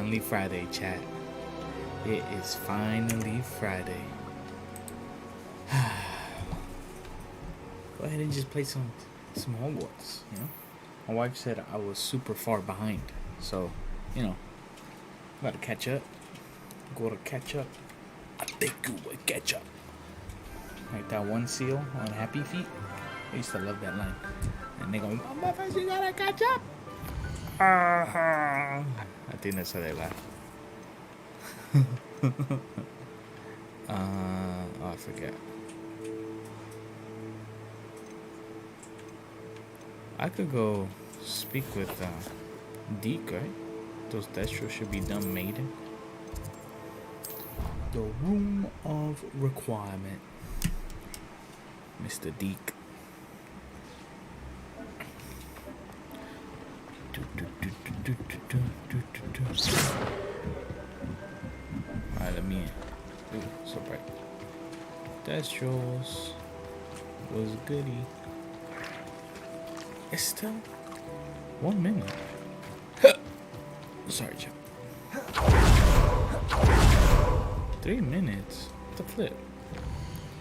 finally Friday, chat. It is finally Friday. Go ahead and just play some Hogwarts, you know? My wife said I was super far behind. So, you know, gotta catch up. Gotta catch up. I think you will catch up. Like that one seal on Happy Feet. I used to love that line. And they go, Mama, first you gotta catch up. I think that's how they laugh. I forget. I could go speak with Deke, right? Those destros should be done maiden. The room of requirement. Mr. Deke. Alright, let me in. Ooh, so bright. Destros was goody. It's still 1 minute. Sorry, Chip. 3 minutes? What the flip?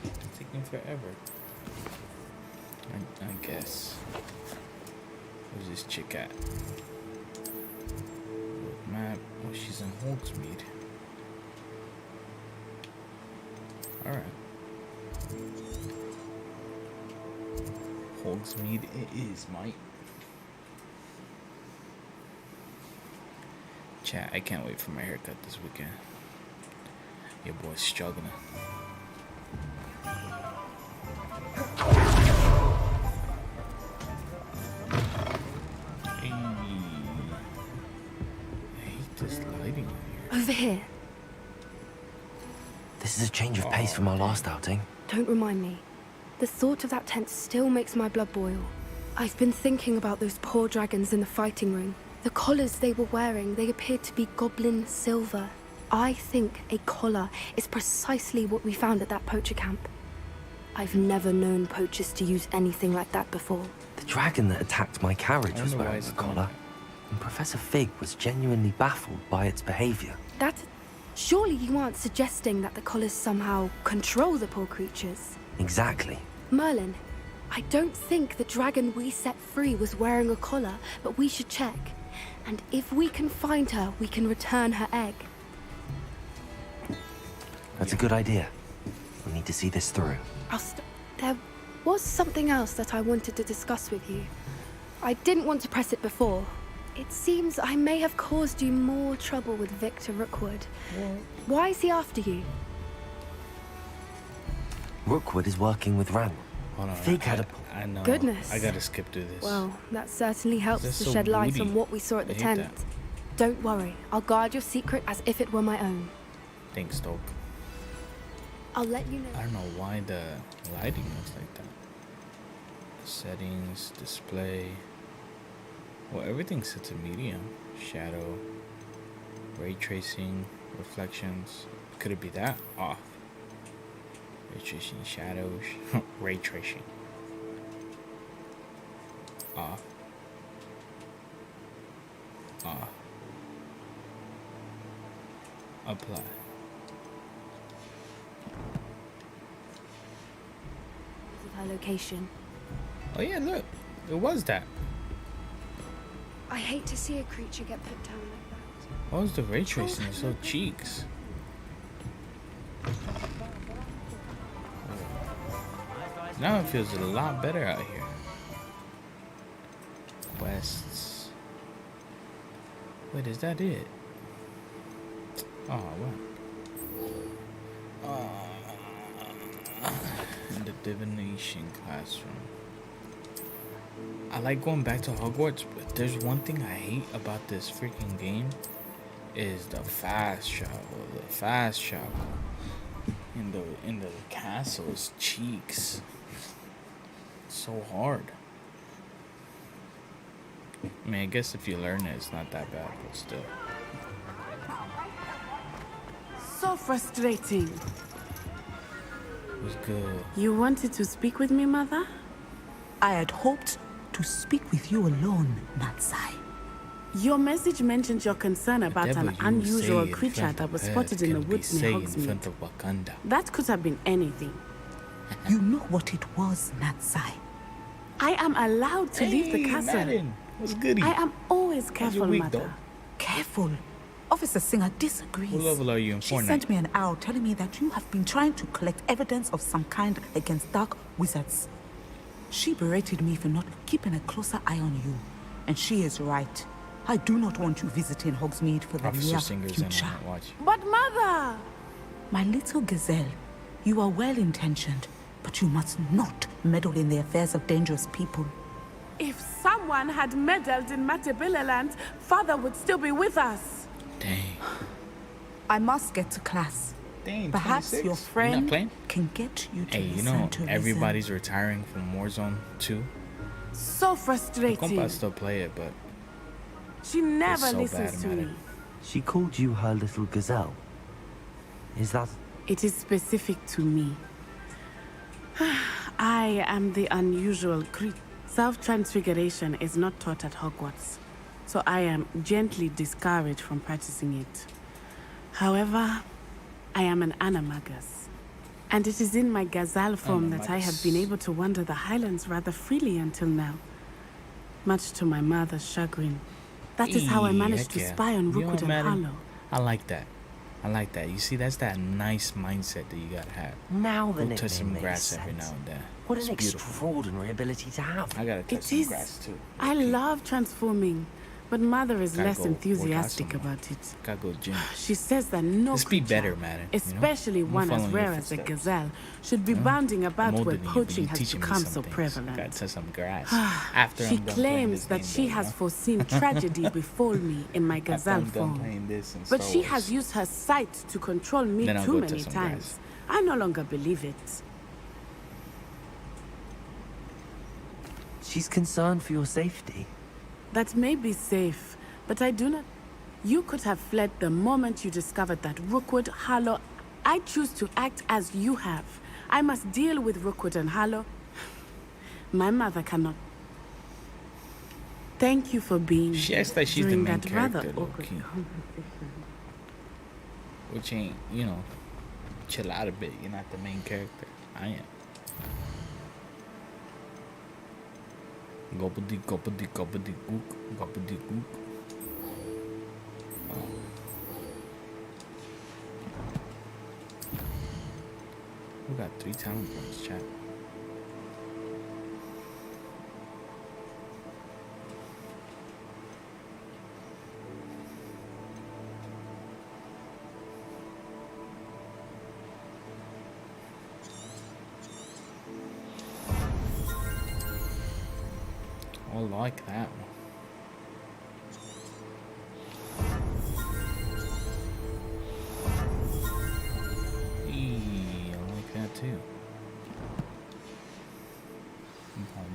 It's taking forever. I guess. Where's this chick at? Map. Oh, she's in Hogsmeade. Alright. Hogsmeade it is, mate. Chat, I can't wait for my haircut this weekend. Your boy's struggling. Hey. I hate this lighting here. Over here. This is a change of pace from our last outing. Don't remind me. The thought of that tent still makes my blood boil. I've been thinking about those poor dragons in the fighting ring. The collars they were wearing, they appeared to be goblin silver. I think a collar is precisely what we found at that poacher camp. I've never known poachers to use anything like that before. The dragon that attacked my carriage was wearing a collar, and Professor Fig was genuinely baffled by its behavior. Surely you aren't suggesting that the collars somehow control the poor creatures? Exactly. Merlin, I don't think the dragon we set free was wearing a collar, but we should check. And if we can find her, we can return her egg. That's a good idea. We need to see this through. There was something else that I wanted to discuss with you. I didn't want to press it before. It seems I may have caused you more trouble with Victor Rookwood. Why is he after you? Rookwood is working with Ran. Fig had a... I know. Goodness. I gotta skip through this. Well, that certainly helps to so shed light moody. on what we saw at the tent. That. Don't worry. I'll guard your secret as if it were my own. Thanks, Stoke. I'll let you know. I don't know why the lighting looks like that. Settings, display. Well, everything's set to medium. Shadow, ray tracing, reflections. Could it be that? Off. Ray tracing, shadows, ray tracing. Off. Off. Apply. Her location. Oh yeah, look. It was that. I hate to see a creature get put down like that. What was the ray tracing? It's so cheeks. Now it feels a lot better out here. Quests. Wait, is that it? Oh, what? In the divination classroom. I like going back to Hogwarts, but there's one thing I hate about this freaking game is the fast travel. The fast travel in the castle's cheeks. It's so hard. I mean, I guess if you learn it, it's not that bad, but still. So frustrating. It was good. You wanted to speak with me, Mother? I had hoped to speak with you alone, Natsai. Your message mentioned your concern about Whatever an you unusual say in creature front that of was her spotted in the can be woods near said in Hogsmeade. front of Wakanda. That could have been anything. You know what it was, Natsai. I am allowed to leave the Hey, castle. Madden, what's goody? I am always How's careful, your week, Mother. though? Careful. Officer Singer disagrees. What level are you in She Fortnite? sent me an owl telling me that you have been trying to collect evidence of some kind against dark wizards. She berated me for not keeping a closer eye on you. And she is right. I do not want you visiting Hogsmeade for the Officer near Singers and future. watch. But Mother! My little gazelle, you are well-intentioned, but you must not meddle in the affairs of dangerous people. If someone had meddled in Matabeleland, Father would still be with us. Dang. I must get to class. Dang, Perhaps 26? your You not friend playing? can get you to Hey, you listen know, to everybody's retiring from Warzone 2. So The frustrating. compa still play it, but She never so listens bad, to Madden. me. She called you her little gazelle. Is that... It is specific to me. I am the unusual creature. Self-transfiguration is not taught at Hogwarts, so I am gently discouraged from practicing it. However, I am an animagus, and it is in my gazelle form that I have been Animagus. able to wander the Highlands rather freely until now, much to my mother's chagrin. That is how I managed to Heck yeah. spy on You know Rookwood what, and Madden? Harlow. I like that. I like that. You see, that's that nice mindset that you gotta have. Now the Go nickname touch some makes grass sense. every now and then. What It's an beautiful. extraordinary ability to have. I gotta touch It some is. grass too. I love transforming, but Mother is Gotta less go work out enthusiastic some more. about it. Gotta go gym. She says that no Let's be creature, better, Madden. especially I'm one as following your rare as a footsteps. gazelle, should be bounding I'm about older where than you, but poaching you has teaching me become some so things. prevalent. Gotta touch some grass. After She I'm done playing claims this that game, she though, has you know? foreseen tragedy befall me in my After gazelle I'm done form. playing this and But Star she Wars. has used her sight to control me Then I'll too go many touch some times. grass. I no longer believe it. She's concerned for your safety. That may be safe, but I do not. You could have fled the moment you discovered that Rookwood, Harlow. I choose to act as you have. I must deal with Rookwood and Harlow. My mother cannot. Thank you for being She here acts like she's the during main that rather character, awkward low-key. conversation. Which ain't, you know, chill out a bit. You're not the main character. I am. Gobbledygook, gobbledygook, gobbledygook, gobbledygook. Oh. We got 3 talent points, chat. I like that one. Eee, I like that too.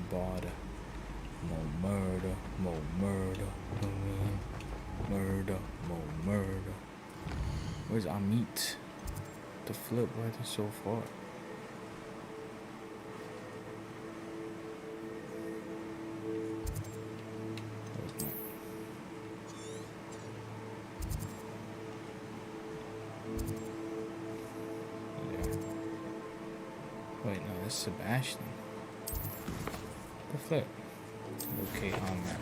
Bombarda. More murder, more murder, murder, more murder. Where's Amit? The flip, why are they so far? Where's my... There. Wait, no, that's Sebastian. The flip. Okay, on that.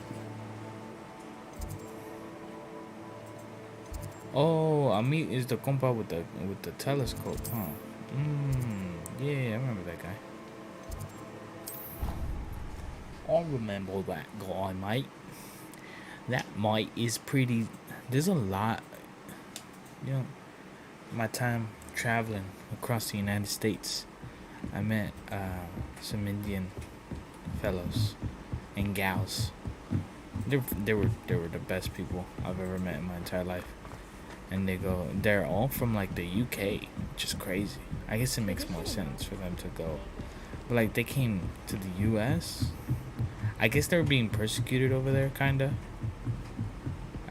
Oh, Amit is the compa with the telescope, huh? Yeah, I remember that guy. I remember that guy, mate. That mate is pretty. There's a lot. You know, my time traveling across the United States, I met some Indian fellows and gals. They were the best people I've ever met in my entire life. And they're all from like the UK, which is crazy. I guess it makes more sense for them to go. But like they came to the US. I guess they were being persecuted over there, kinda.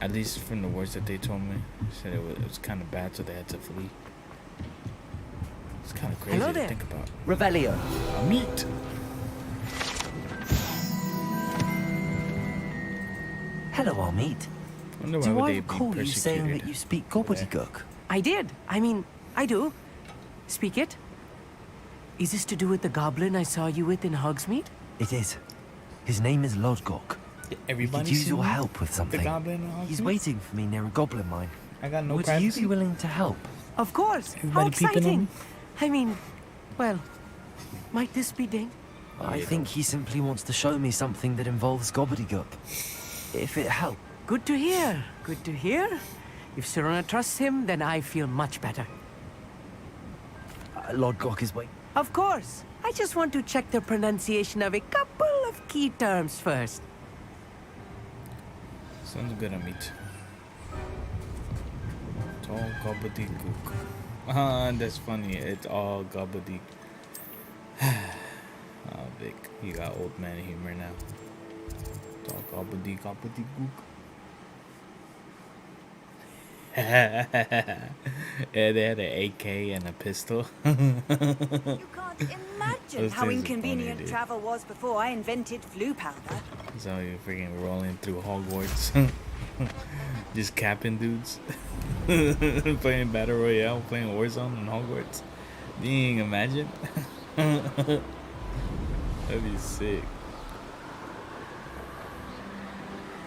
At least from the words that they told me. They said it was kind of bad, so they had to flee. It's kind of crazy Hello to there. think about. Revelio. Meat. Hello, Amit. Wonder why Do would I they be recall you saying persecuted? that you speak gobbledygook? I did. I mean, I do. Speak it. Is this to do with the goblin I saw you with in Hogsmeade? It is. His name is Lodgok. Everybody He could use seen your help with the something. goblin in He's Hogsmeade? waiting for me near a goblin mine. I got no Would you privacy. be willing to help? Of course. How Everybody peeping on exciting. me? I mean, well, might this be Ding? I think he simply wants to show me something that involves gobbledygook. If it helps. Good to hear. Good to hear. If Serena trusts him, then I feel much better. Lodgok is waiting. Of course. I just want to check the pronunciation of a couple of key terms first. Sounds good on meat. It's all gobbledygook. Ah, that's funny. It's all gobbledygook. Oh, Vic, you got old man humor now. It's all gobbledygook. Yeah, they had an AK and a pistol. You can't imagine Those how things are inconvenient funny, dude. travel was before I invented flu powder. So you're freaking rolling through Hogwarts. Just capping dudes. Playing Battle Royale, playing Warzone in Hogwarts. Dang, imagine. That'd be sick.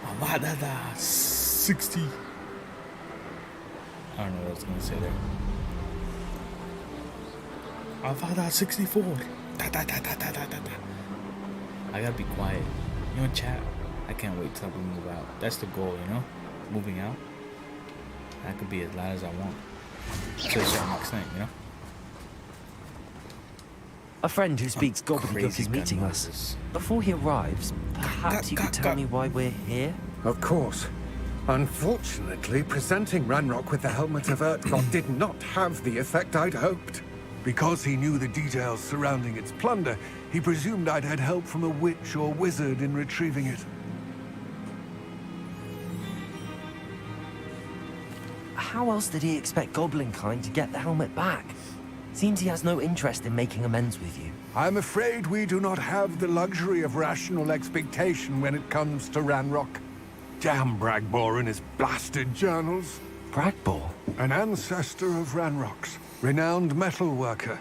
Avada 60. I don't know what I was gonna say there. Avada 64. Da, da, da, da, da, da, da. I gotta be quiet. You know, chat. I can't wait till we move out. That's the goal, you know? Moving out. I could be as loud as I want. To a certain extent, you know? A friend who speaks gobbledygook Crazy is meeting gun us. noises. Before he arrives, perhaps you could tell me why we're here? Of course. Unfortunately, presenting Ranrock with the helmet of Urtkot did not have the effect I'd hoped. Because he knew the details surrounding its plunder, he presumed I'd had help from a witch or wizard in retrieving it. How else did he expect Goblinkind to get the helmet back? Seems he has no interest in making amends with you. I'm afraid we do not have the luxury of rational expectation when it comes to Ranrock. Damn Bragbor and his blasted journals. Bragbor? An ancestor of Ranrock's, renowned metal worker.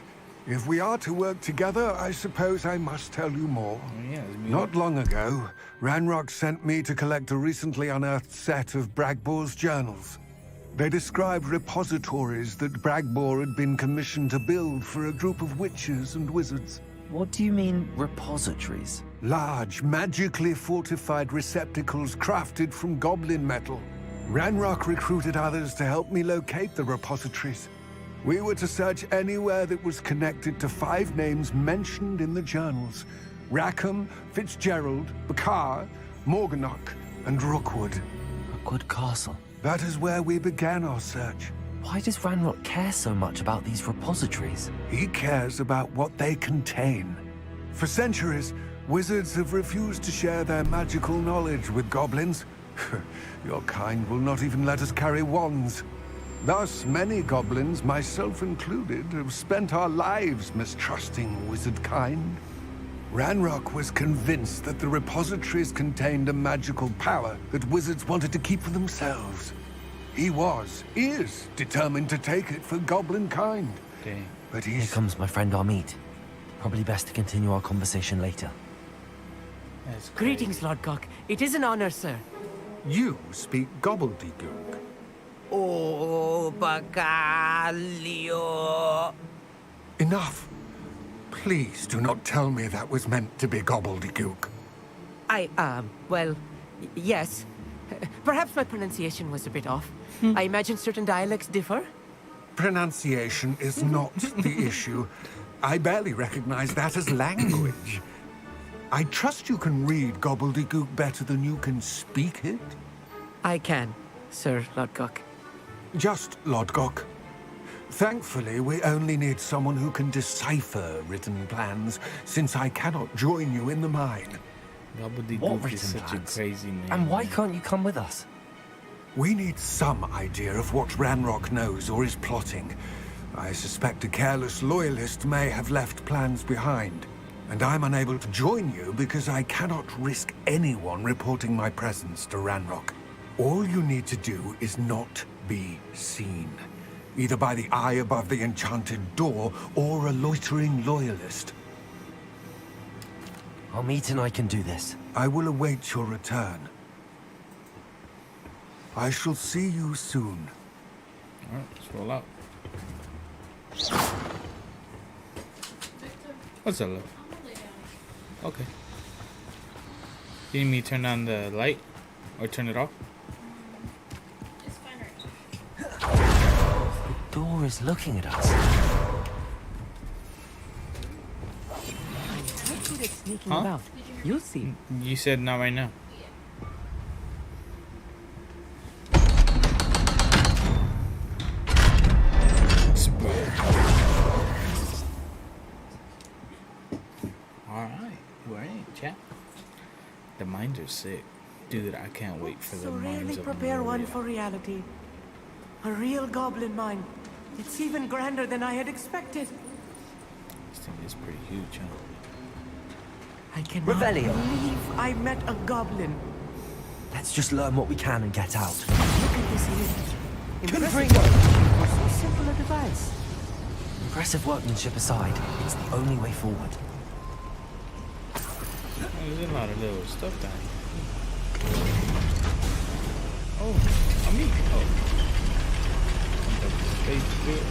If we are to work together, I suppose I must tell you more. Oh, yeah, it's me. Not long ago, Ranrock sent me to collect a recently unearthed set of Bragbor's journals. They described repositories that Bragbor had been commissioned to build for a group of witches and wizards. What do you mean, repositories? Large, magically fortified receptacles crafted from goblin metal. Ranrock recruited others to help me locate the repositories. We were to search anywhere that was connected to 5 names mentioned in the journals: Rackham, Fitzgerald, Bakar, Morganach, and Rookwood. Rookwood Castle. That is where we began our search. Why does Ranrock care so much about these repositories? He cares about what they contain. For centuries, wizards have refused to share their magical knowledge with goblins. Your kind will not even let us carry wands. Thus, many goblins, myself included, have spent our lives mistrusting wizard kind. Ranrock was convinced that the repositories contained a magical power that wizards wanted to keep for themselves. He is determined to take it for goblin kind. Dang. But Here he's... comes my friend Amit. Probably best to continue our conversation later. That's crazy. Greetings, Lodgok. It is an honor, sir. You speak gobbledygook. Oh, Bagalio. Enough. Please do not tell me that was meant to be gobbledygook. Well, yes. Perhaps my pronunciation was a bit off. I imagine certain dialects differ. Pronunciation is not the issue. I barely recognize that as language. I trust you can read gobbledygook better than you can speak it. I can, Sir Lodgok. Just Lodgok. Thankfully, we only need someone who can decipher written plans, since I cannot join you in the mine. What Gobbledygook is written such plans? a crazy name. And why man. can't you come with us? We need some idea of what Ranrock knows or is plotting. I suspect a careless loyalist may have left plans behind. And I'm unable to join you because I cannot risk anyone reporting my presence to Ranrock. All you need to do is not be seen. Either by the eye above the enchanted door, or a loitering loyalist. Amit and I can do this. I will await your return. I shall see you soon. Alright, let's roll out. What's that, love? Okay. You need me to turn on the light? Or turn it off? The door is looking at us. Good at sneaking Huh? about. You'll see. You said not right now. Alright, we're in, chat. The mines are sick. Dude, I can't wait for the So mines really of prepare one Moria. for reality. A real goblin mine. It's even grander than I had expected. This thing is pretty huge, huh? I cannot Revelio. believe I met a goblin. Let's just learn what we can and get out. Look at this lift. Impressive Confringo. work for so simple a device. Impressive workmanship aside, it's the only way forward. Oh, there's a lot of little stuff down here. Oh, I mean, oh. Space bit.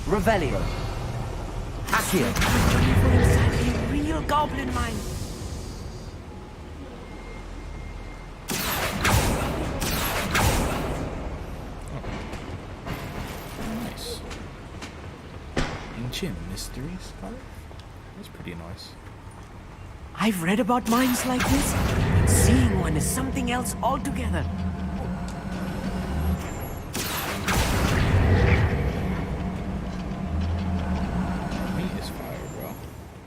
Revelio. Accio. For inside a real goblin mine. Nice. Ancient mysteries, Scarlet? That's pretty nice. I've read about mines like this, but seeing one is something else altogether. Meat is fire, bro.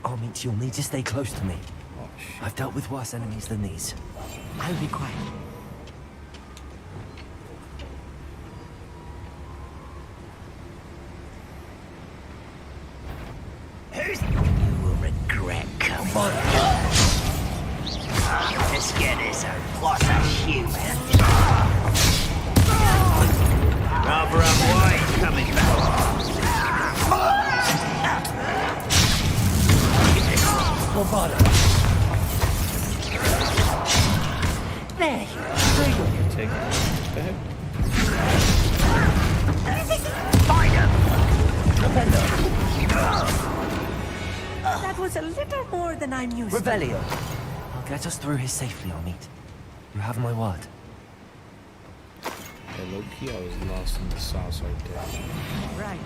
Amit, you'll need to stay close to me. Oh, shit. I've dealt with worse enemies than these. I'll be quiet. You will regret coming. As good as a what a human. Rather unwise coming back. There you are. Take it. What the heck? Find him. That was a little more than I'm used to. Revelio. I'll get us through here safely, Amit. You have my word. Yeah, low-key, I was lost in the sauce right there. Right.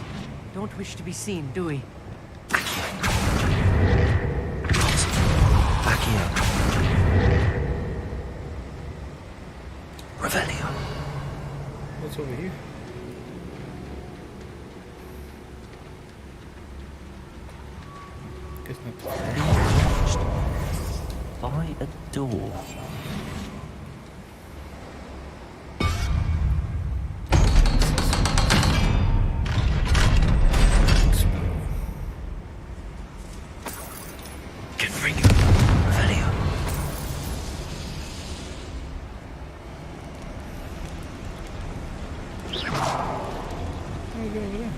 Don't wish to be seen, do we? Accio. Revelio. What's over here? Guess not too far. By a door. Confringo. Revelio. Oh, we go over there.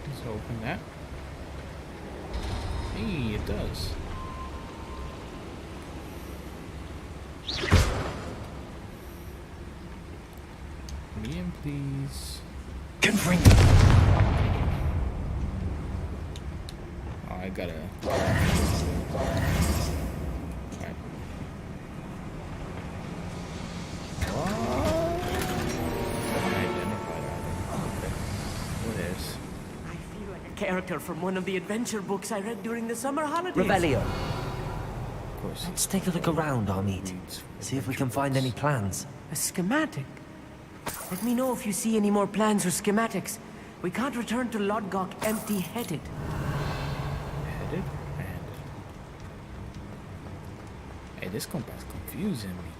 Let's open that. Hey, it does. Me in, please. Confringo. Oh, I gotta. Alright. Unidentified item. Okay. What is? I feel like a character from one of the adventure books I read during the summer holidays. Revelio. Of course. Let's take a look around, Amit. See if we can find any plans. A schematic. Let me know if you see any more plans or schematics. We can't return to Lodgok empty-headed. Headed and Hey, this compass confusing me.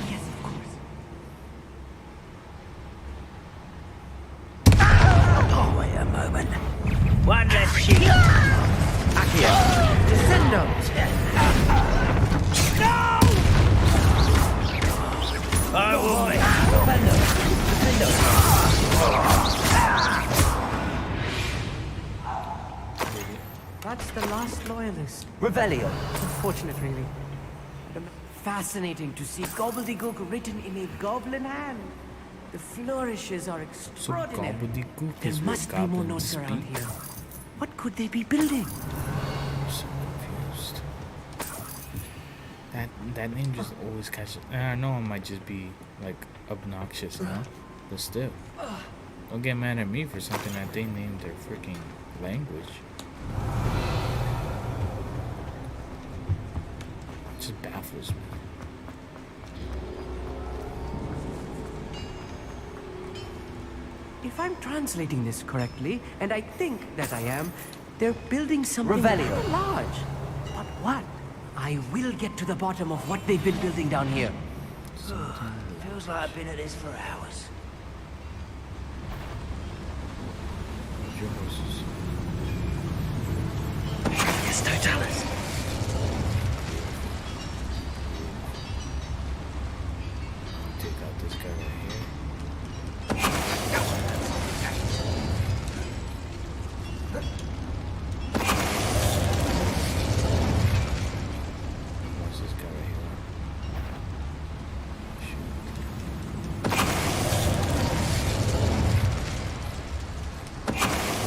Yes, of course. Oh, wait a moment. One less sheep. Accio. Descendo. I will make That's the last loyalist. Revelio. Unfortunate, really. Fascinating to see gobbledygook written in a goblin hand. The flourishes are So extraordinary. gobbledygook There is must what be more goblins notes around speak. here. What could they be building? I'm so confused. That name just always catches. And I know it might just be like obnoxious, you know, but still, don't get mad at me for something that they named their freaking language. It just baffles me. If I'm translating this correctly, and I think that I am, they're building something Revelio. large. But what? I will get to the bottom of what they've been building down here. Feels like I've been at this for hours. Where's your horses? Yes, Totalis. Take out this guy right here. What's this guy right here?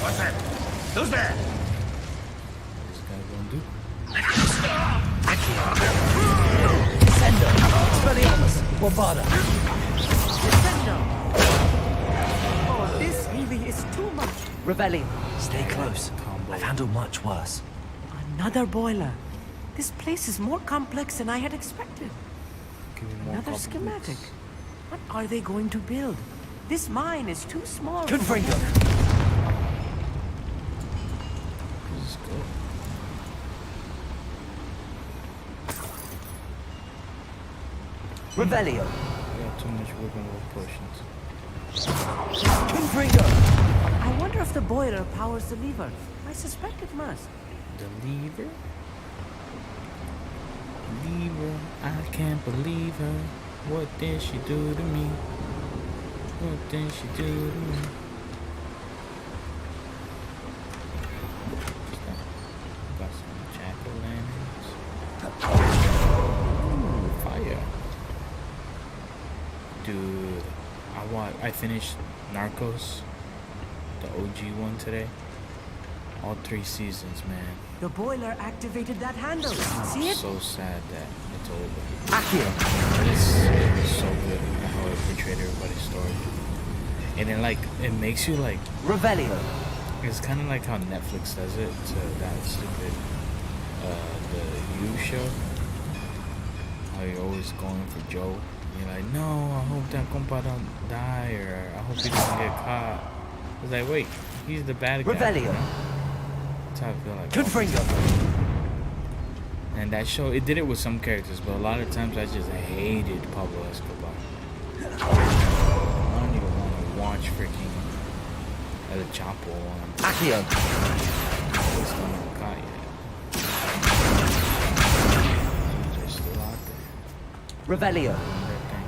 What's that? Who's there? What's this guy gonna do? Descendo. Oh, this really is too much. Revelio. Stay close. Combo. I've handled much worse. Another boiler. This place is more complex than I had expected. Give me more Another compliments. schematic. What are they going to build? This mine is too small. Confringo. This is good. Revelio. We got too much whipping with potions. Confringo. I wonder if the boiler powers the lever. I suspect it must. The lever? Lever, I can't believe her. What did she do to me? What did she do to me? Got some jack-o'-lanterns. Fire. Dude, I finished Narcos, the OG one today. All 3 seasons, man. The boiler activated that handle. See I'm it? so sad that it's over. Accio. But it was so good how it portrayed everybody's story. And then, like, it makes you, like, Revelio. it's kind of like how Netflix does it to that stupid, the You show. How you're always going for Joe. And you're like, no, I hope that compa don't die, or I hope he doesn't get caught. It's like, wait, he's the bad guy. Revelio. That's how I feel like. Confringo. And that show, it did it with some characters, but a lot of times I just hated Pablo Escobar. I don't even want to watch freaking El Chapo one. Accio. It's not caught yet. They're still out there Revelio. doing their thing.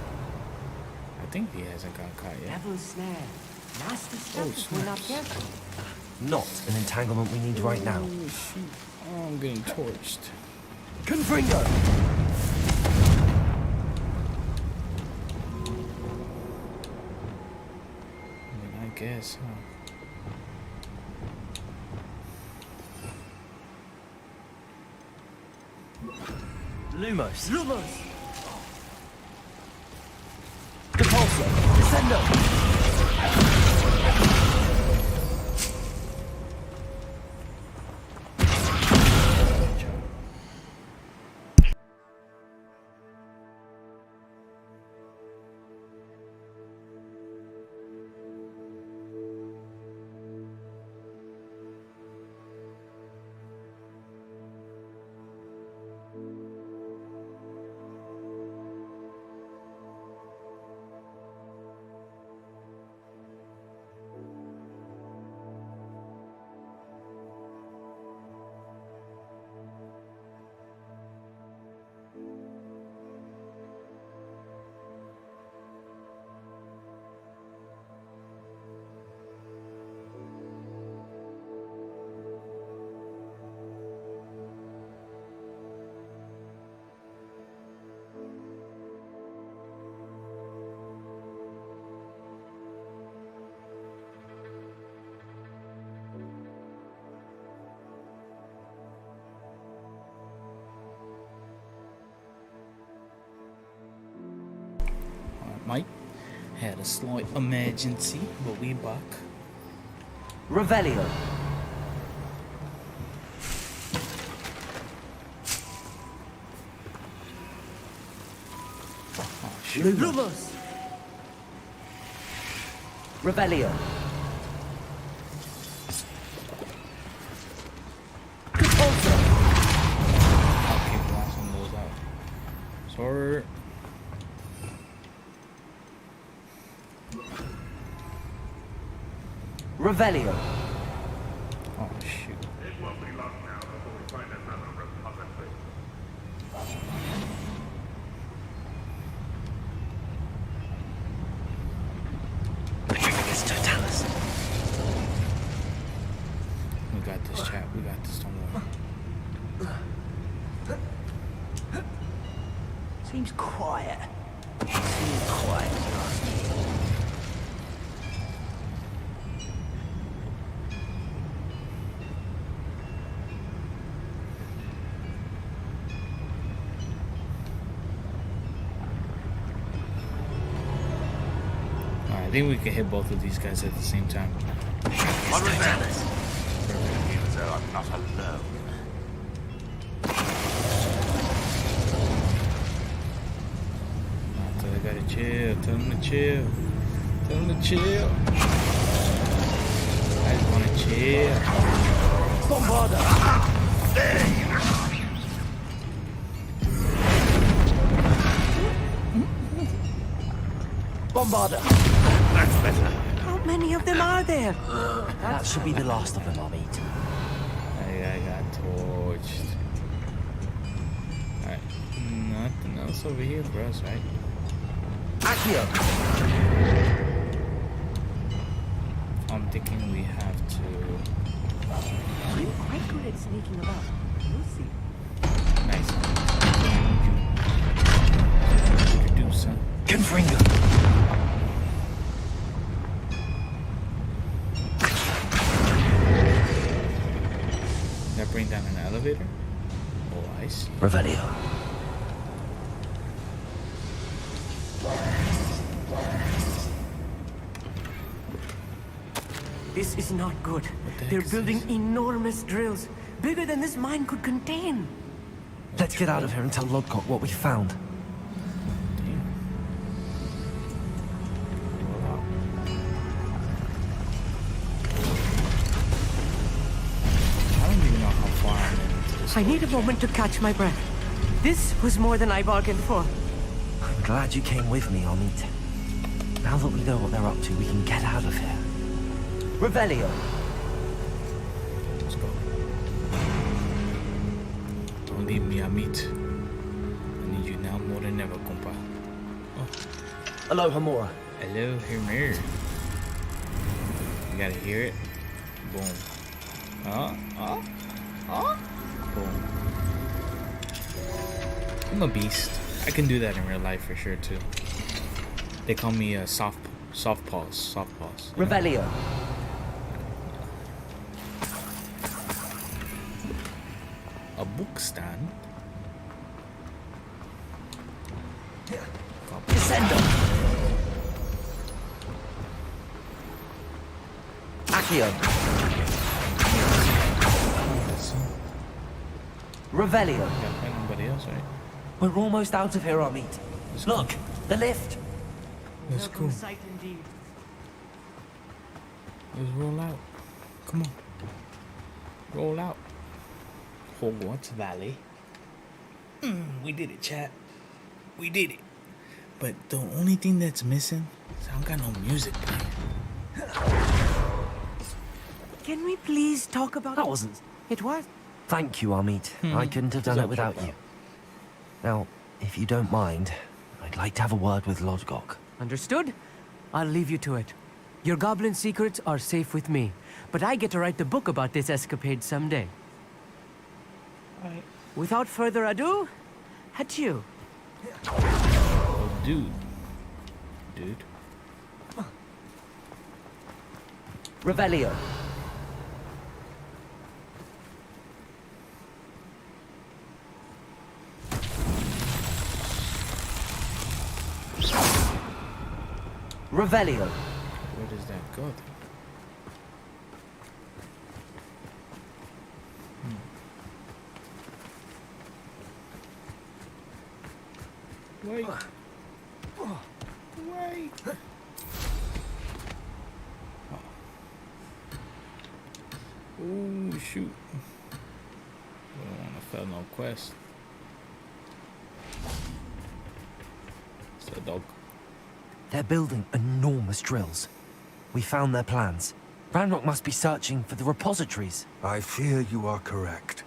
I think he hasn't got caught yet. Devil's snare. Nasty Oh, stuff if we're not snaps. careful. Not an entanglement we need right now. Oh, shoot. Oh, I'm getting torched. Confringo. I mean, I guess, huh? Lumos. Lumos. Depulso. Descendo. Mike had a slight emergency, but we back. Revelio. Oh, shoot. Lumos! Revelio. I'll keep blasting those out. Sword. Revelio. Oh, shoot. It's Totalis. We got this, chat. We got this. Don't worry. Seems quiet. Seems quiet, if you ask me. Alright, I think we can hit both of these guys at the same time. What was that? Feels though I'm not alone. So I gotta chill. Tell them to chill. Tell them to chill. I just wanna chill. Bombarda! Bombarda! That's better. How many of them are there? That should be the last of them, Amit. I got torched. Alright. Nothing else over here for us, right? Accio. I'm thinking we have to. I'm quite good at sneaking about. We'll see. Nice. Introduce, huh? Confringo. That bring down an elevator? Oh, I see. Revelio. This is not good. the They're heck is building this? enormous drills, bigger than this mine could contain. Let's get out of here and tell Lodgok what we found. Damn. Wow. I don't even know how far I'm into this. I need a moment to catch my breath. This was more than I bargained for. I'm glad you came with me, Amit. Now that we know what they're up to, we can get out of here. Revelio. Let's go. Don't leave me, Amit. I need you now more than ever, compa. Oh, Aloha Mora. hello, here. You gotta hear it. Boom. Boom. I'm a beast. I can do that in real life for sure too. They call me a soft paws. You know? Revelio. A book stand. Descendo. Accio. Revelio. Can't find anybody else, right? We're almost out of here, Amit. Look, the lift. Let's go. Sight indeed. Let's roll out. Come on. Roll out. Hogwarts Valley. We did it, chat. We did it. But the only thing that's missing is I don't got no music playing. Can we please talk about That wasn't... It was. Thank you, Amit. I couldn't have done it without you. Now, if you don't mind, I'd like to have a word with Lodgok. Understood? I'll leave you to it. Your goblin secrets are safe with me, but I get to write the book about this escapade someday. Alright. Without further ado, adieu. Oh, dude. Revelio. Revelio. Where does that go? Wait. Wait. Oh, shoot. I don't want to fail no quest. It's a dog. They're building enormous drills. We found their plans. Ranrock must be searching for the repositories. I fear you are correct.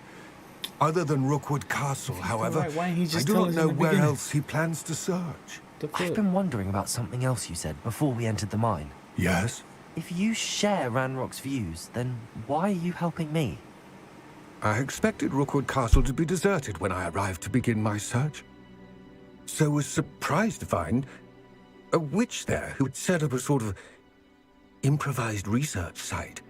Other than Rookwood Castle, however, Right, why didn't he I just do tell not us in know the where beginning? else he plans to search. I've been wondering about something else you said before we entered the mine. Yes? If you share Ranrock's views, then why are you helping me? I expected Rookwood Castle to be deserted when I arrived to begin my search. So was surprised to find a witch there who had set up a sort of improvised research site.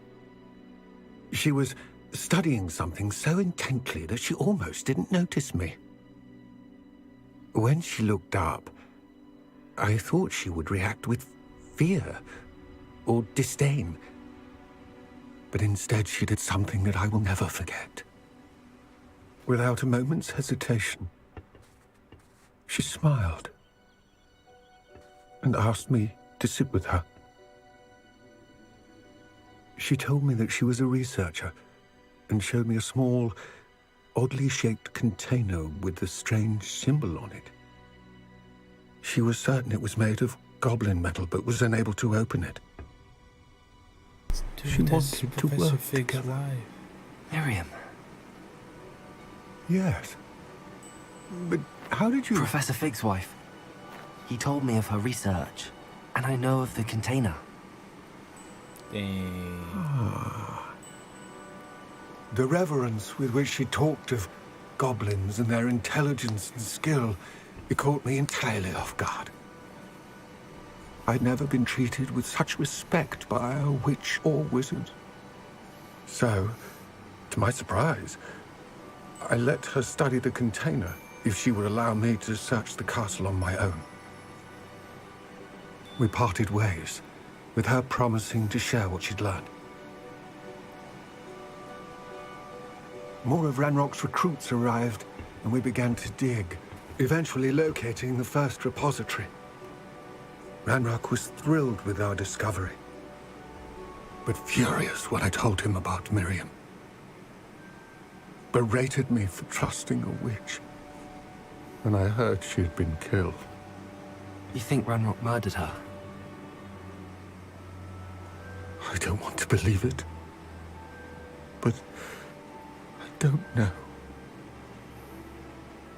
She was studying something so intently that she almost didn't notice me. When she looked up, I thought she would react with fear or disdain. But instead she did something that I will never forget. Without a moment's hesitation, she smiled and asked me to sit with her. She told me that she was a researcher and showed me a small, oddly shaped container with a strange symbol on it. She was certain it was made of goblin metal, but was unable to open it. Dude, She that's wanted to Professor work Fig's together. wife. Miriam. Yes. But how did you... Professor Fig's wife. He told me of her research, and I know of the container. Dang. The reverence with which she talked of goblins and their intelligence and skill, it caught me entirely off guard. I'd never been treated with such respect by a witch or wizard. So, to my surprise, I let her study the container if she would allow me to search the castle on my own. We parted ways, with her promising to share what she'd learned. More of Ranrock's recruits arrived, and we began to dig, eventually locating the first repository. Ranrock was thrilled with our discovery, but furious when I told him about Miriam. Berated me for trusting a witch, and I heard she had been killed. You think Ranrock murdered her? I don't want to believe it, but I don't know.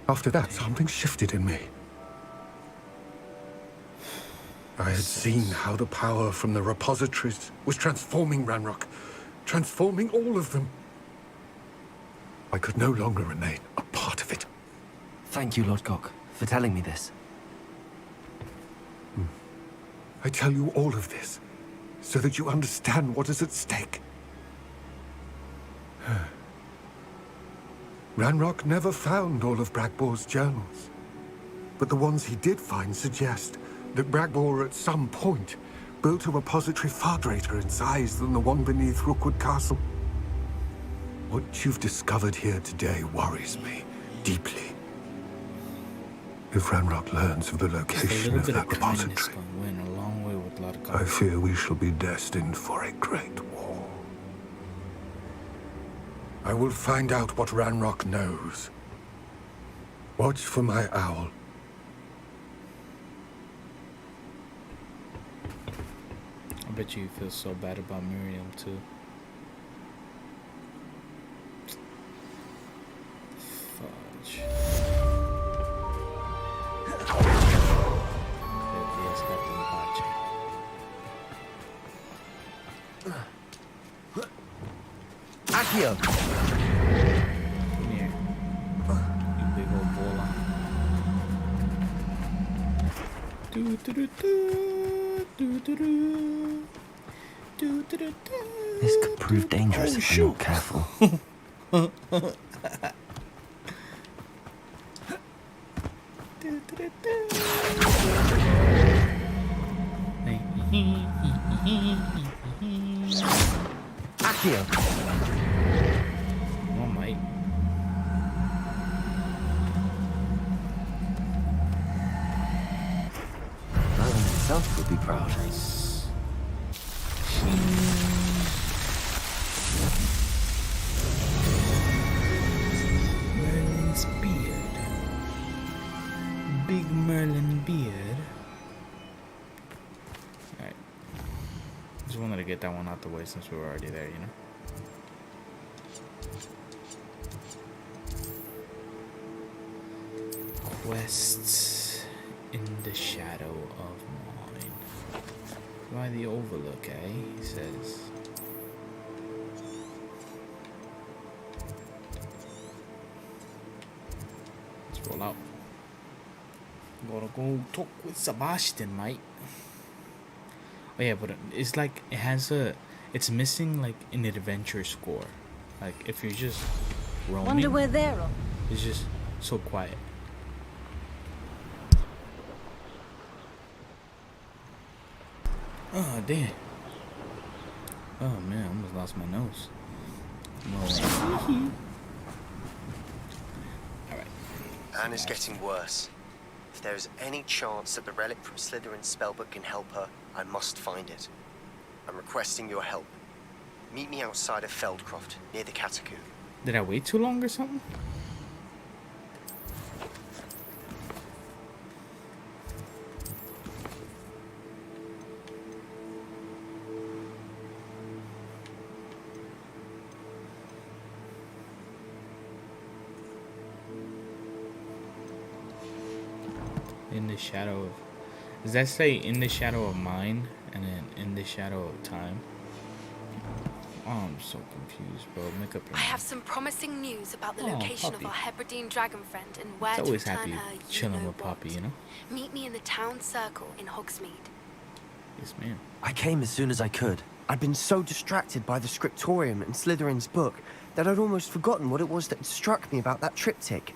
After that, something shifted in me. I had seen how the power from the repositories was transforming Ranrock, transforming all of them. I could no longer remain a part of it. Thank you, Lodgok, for telling me this. I tell you all of this so that you understand what is at stake. Ranrock never found all of Bragbor's journals, but the ones he did find suggest that Bragbor at some point built a repository far greater in size than the one beneath Rookwood Castle. What you've discovered here today worries me deeply. If Ranrock learns of the Just a location little of bit that of kindness repository, gonna win a long way with a lot of I fear we shall be destined for a great war. I will find out what Ranrock knows. Watch for my owl. I bet you feel so bad about Miriam too. Fudge. Yes, Captain Pache. Accio! Come here. You big old bola. Do do do do do do do. Do, do, do, do. This could prove dangerous Oh, if shoot. we're not careful. Do, do, do, do. Hey, Accio. Oh, mate. Merlin himself would be proud. Merlin's beard. Big Merlin beard. Alright. Just wanted to get that one out the way since we were already there, you know? Quests in the shadow of mine. By the Overlook, eh? He says. Let's roll out. Gotta go talk with Sebastian, mate. Oh yeah, but it's like it has it's missing like an adventure score. Like if you're just roaming, Wonder where they're on. it's just so quiet. Oh damn. Oh man, I almost lost my nose. Alright. Anne is getting worse. If there is any chance that the relic from Slytherin's spellbook can help her, I must find it. I'm requesting your help. Meet me outside of Feldcroft, near the Catacomb. Did I wait too long or something? In the shadow of... Does that say in the shadow of mine and then in the shadow of time? Oh, I'm so confused, bro. Make up your I mind. have some promising news about the Oh, location Poppy. of our Hebridean dragon friend and where It's to always return happy her. You chilling know with Poppy, what. you know? Meet me in the town circle in Hogsmeade. Yes, ma'am. I came as soon as I could. I'd been so distracted by the scriptorium and Slytherin's book that I'd almost forgotten what it was that had struck me about that triptych.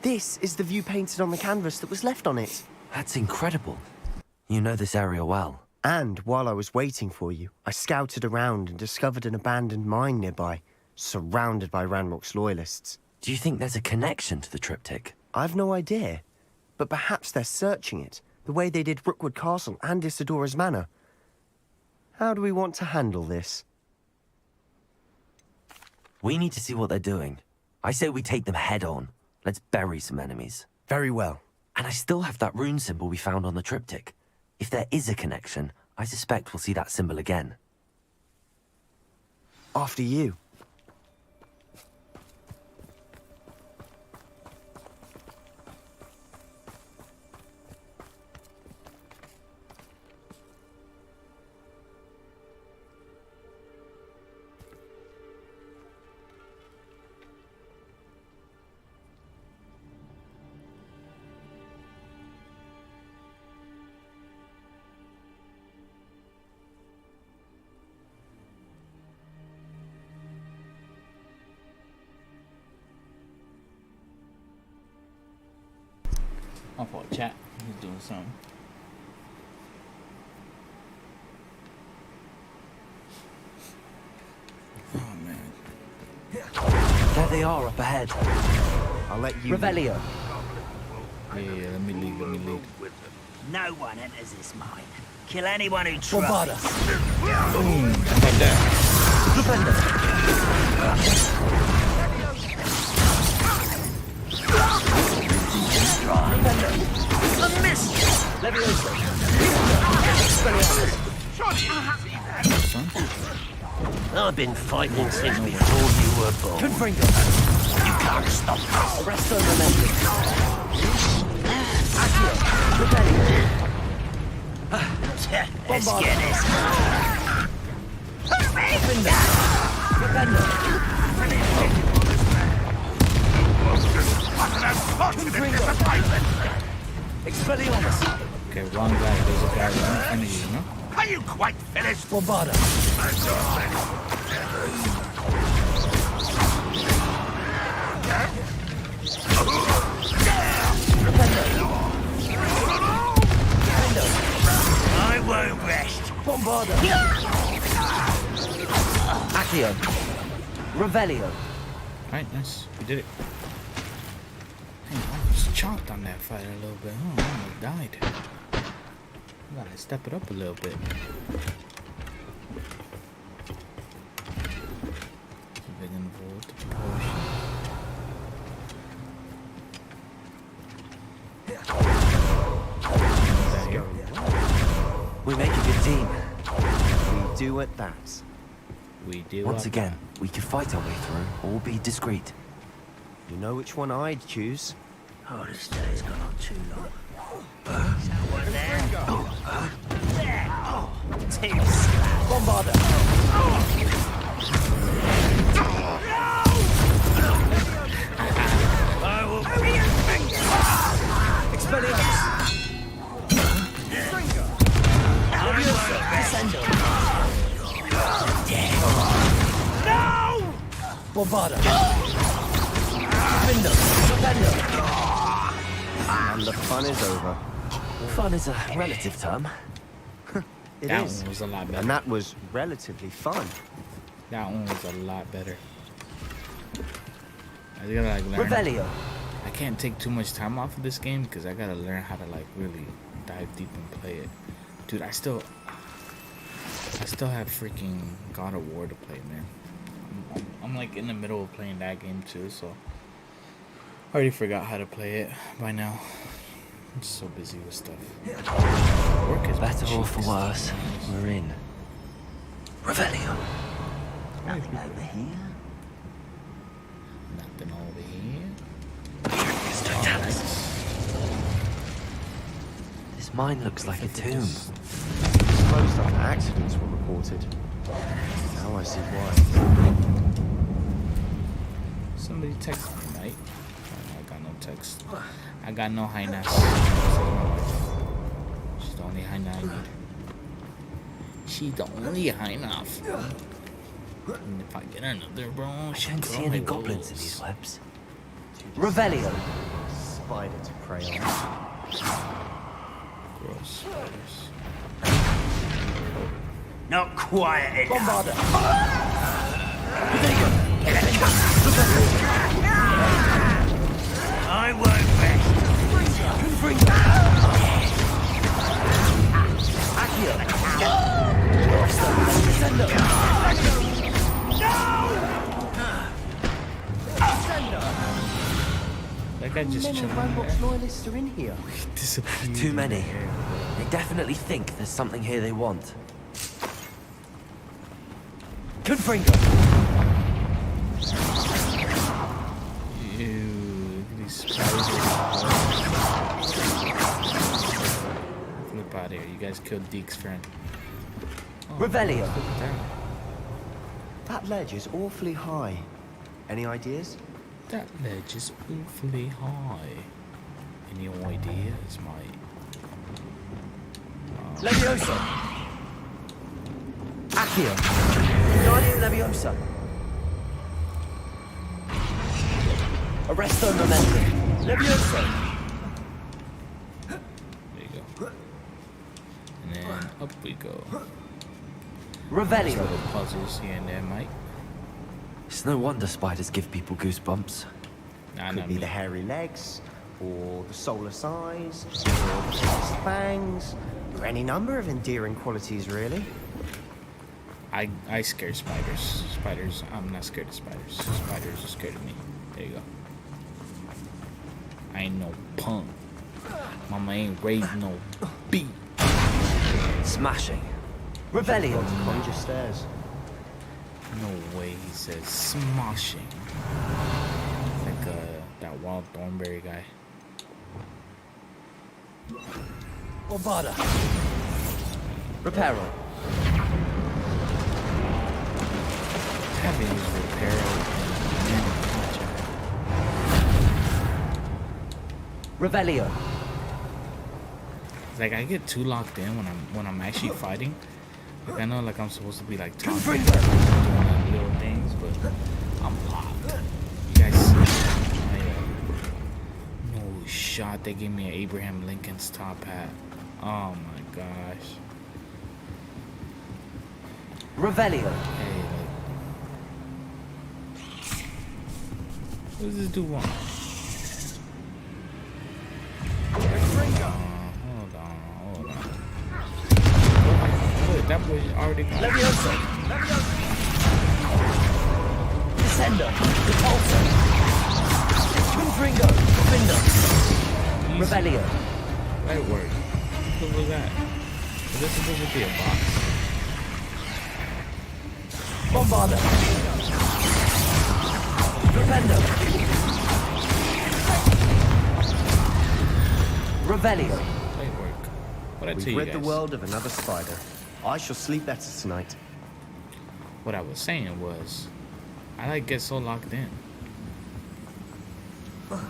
This is the view painted on the canvas that was left on it. That's incredible. You know this area well. And while I was waiting for you, I scouted around and discovered an abandoned mine nearby, surrounded by Ranrock's loyalists. Do you think there's a connection to the triptych? I've no idea, but perhaps they're searching it, the way they did Rookwood Castle and Isidora's Manor. How do we want to handle this? We need to see what they're doing. I say we take them head on. Let's bury some enemies. Very well. And I still have that rune symbol we found on the triptych. If there is a connection, I suspect we'll see that symbol again. After you. My fault, chat. He's doing something. Oh, man. There they are up ahead. I'll let you... Revelio. Yeah, let me leave, No one enters this mine. Kill anyone who Bombarda. tries. Boom! How about that? A miss! Leviosa. I've been fighting since before you were born. Confringo. You can't stop us. Arresto Memento. Accio. Revelio. Let's get this. Defender. Expelliarmus. Okay, wrong guy. There's a guy right in front of you, you know? Are you quite finished? Bombarda. I won't rest Bombarda! Accio! Revelio! Alright, nice. We did it. Hey, I was chopped on that fight a little bit. Oh, I almost died. Gotta step it up a little bit. Big involved potion. We make a good team. We do at that. We do. Once again, we can fight our way through, or be discreet. You know which one I'd choose. Oh, this day's gone on too long. Bombarda! Bombarda! And the fun is over. Fun is a relative term. It That is. one was a lot better. And that was relatively fun. That one was a lot better. I gotta like learn. Revelio! I can't take too much time off of this game because I gotta learn how to like really dive deep and play it. Dude, I still have freaking God of War to play, man. I'm like in the middle of playing that game too, so I already forgot how to play it by now. I'm so busy with stuff. Work is Better my or for cheeks. worse, we're in. Revelio! Nothing over here. Nothing over here. This mine looks like a tomb. Closed after accidents were reported. Now I see why. Somebody text me, mate. Oh, I got no text. I got no highness. She's the only highness I need. She's the only highness. And if I get another, bro, I she don't can see grow any my goblins in balls. these webs. Revelio! Spider to prey on. Gross spiders. Not quiet enough. Bombarda! I won't rest. Accio! That guy just chilling Roblox loyalists are in here. disappeared. Too many. They definitely think there's something here they want. Confringo! Ew, look at these spiders. Flip out of here. You guys killed Deke's friend. Revelio! Damn. That ledge is awfully high. Any ideas? That ledge is awfully high. Any ideas, mate? Leviosa! Accio! Guardian Leviosa! Arresto Momentum! Leviosa! There you go. And then up we go. Revelio! Little puzzles here and there, mate. It's no wonder spiders give people goosebumps. Nah, Could not be me. the hairy legs, or the solar size, or the fast fangs, or any number of endearing qualities, really. I scare spiders. Spiders, I'm not scared of spiders. Spiders are scared of me. There you go. I ain't no punk. Mama ain't raised no beat. Smashing. Revelio! Climb your stairs. No way he says smashing. Like that wild thornberry guy. Bombarda! Reparo! Haven't used repair and Revelio! like I get too locked in when I'm actually fighting. Like I know like I'm supposed to be like talking, doing little things, but I'm locked. You guys see no shot. They gave me an Abraham Lincoln's top hat. Oh my gosh. Revelio. Hey, like, what does this dude want? Hold on. Wait, that boy already got Levioso! Descendo! Repulsor! Confringo! Findo! Revelio! That worked. What was that? Is this supposed to be a box? Bombarda! Rependo! Revelio. That worked. What I tell We've you rid guys? the world of another spider. I shall sleep better tonight. What I was saying was, I like get so locked in. What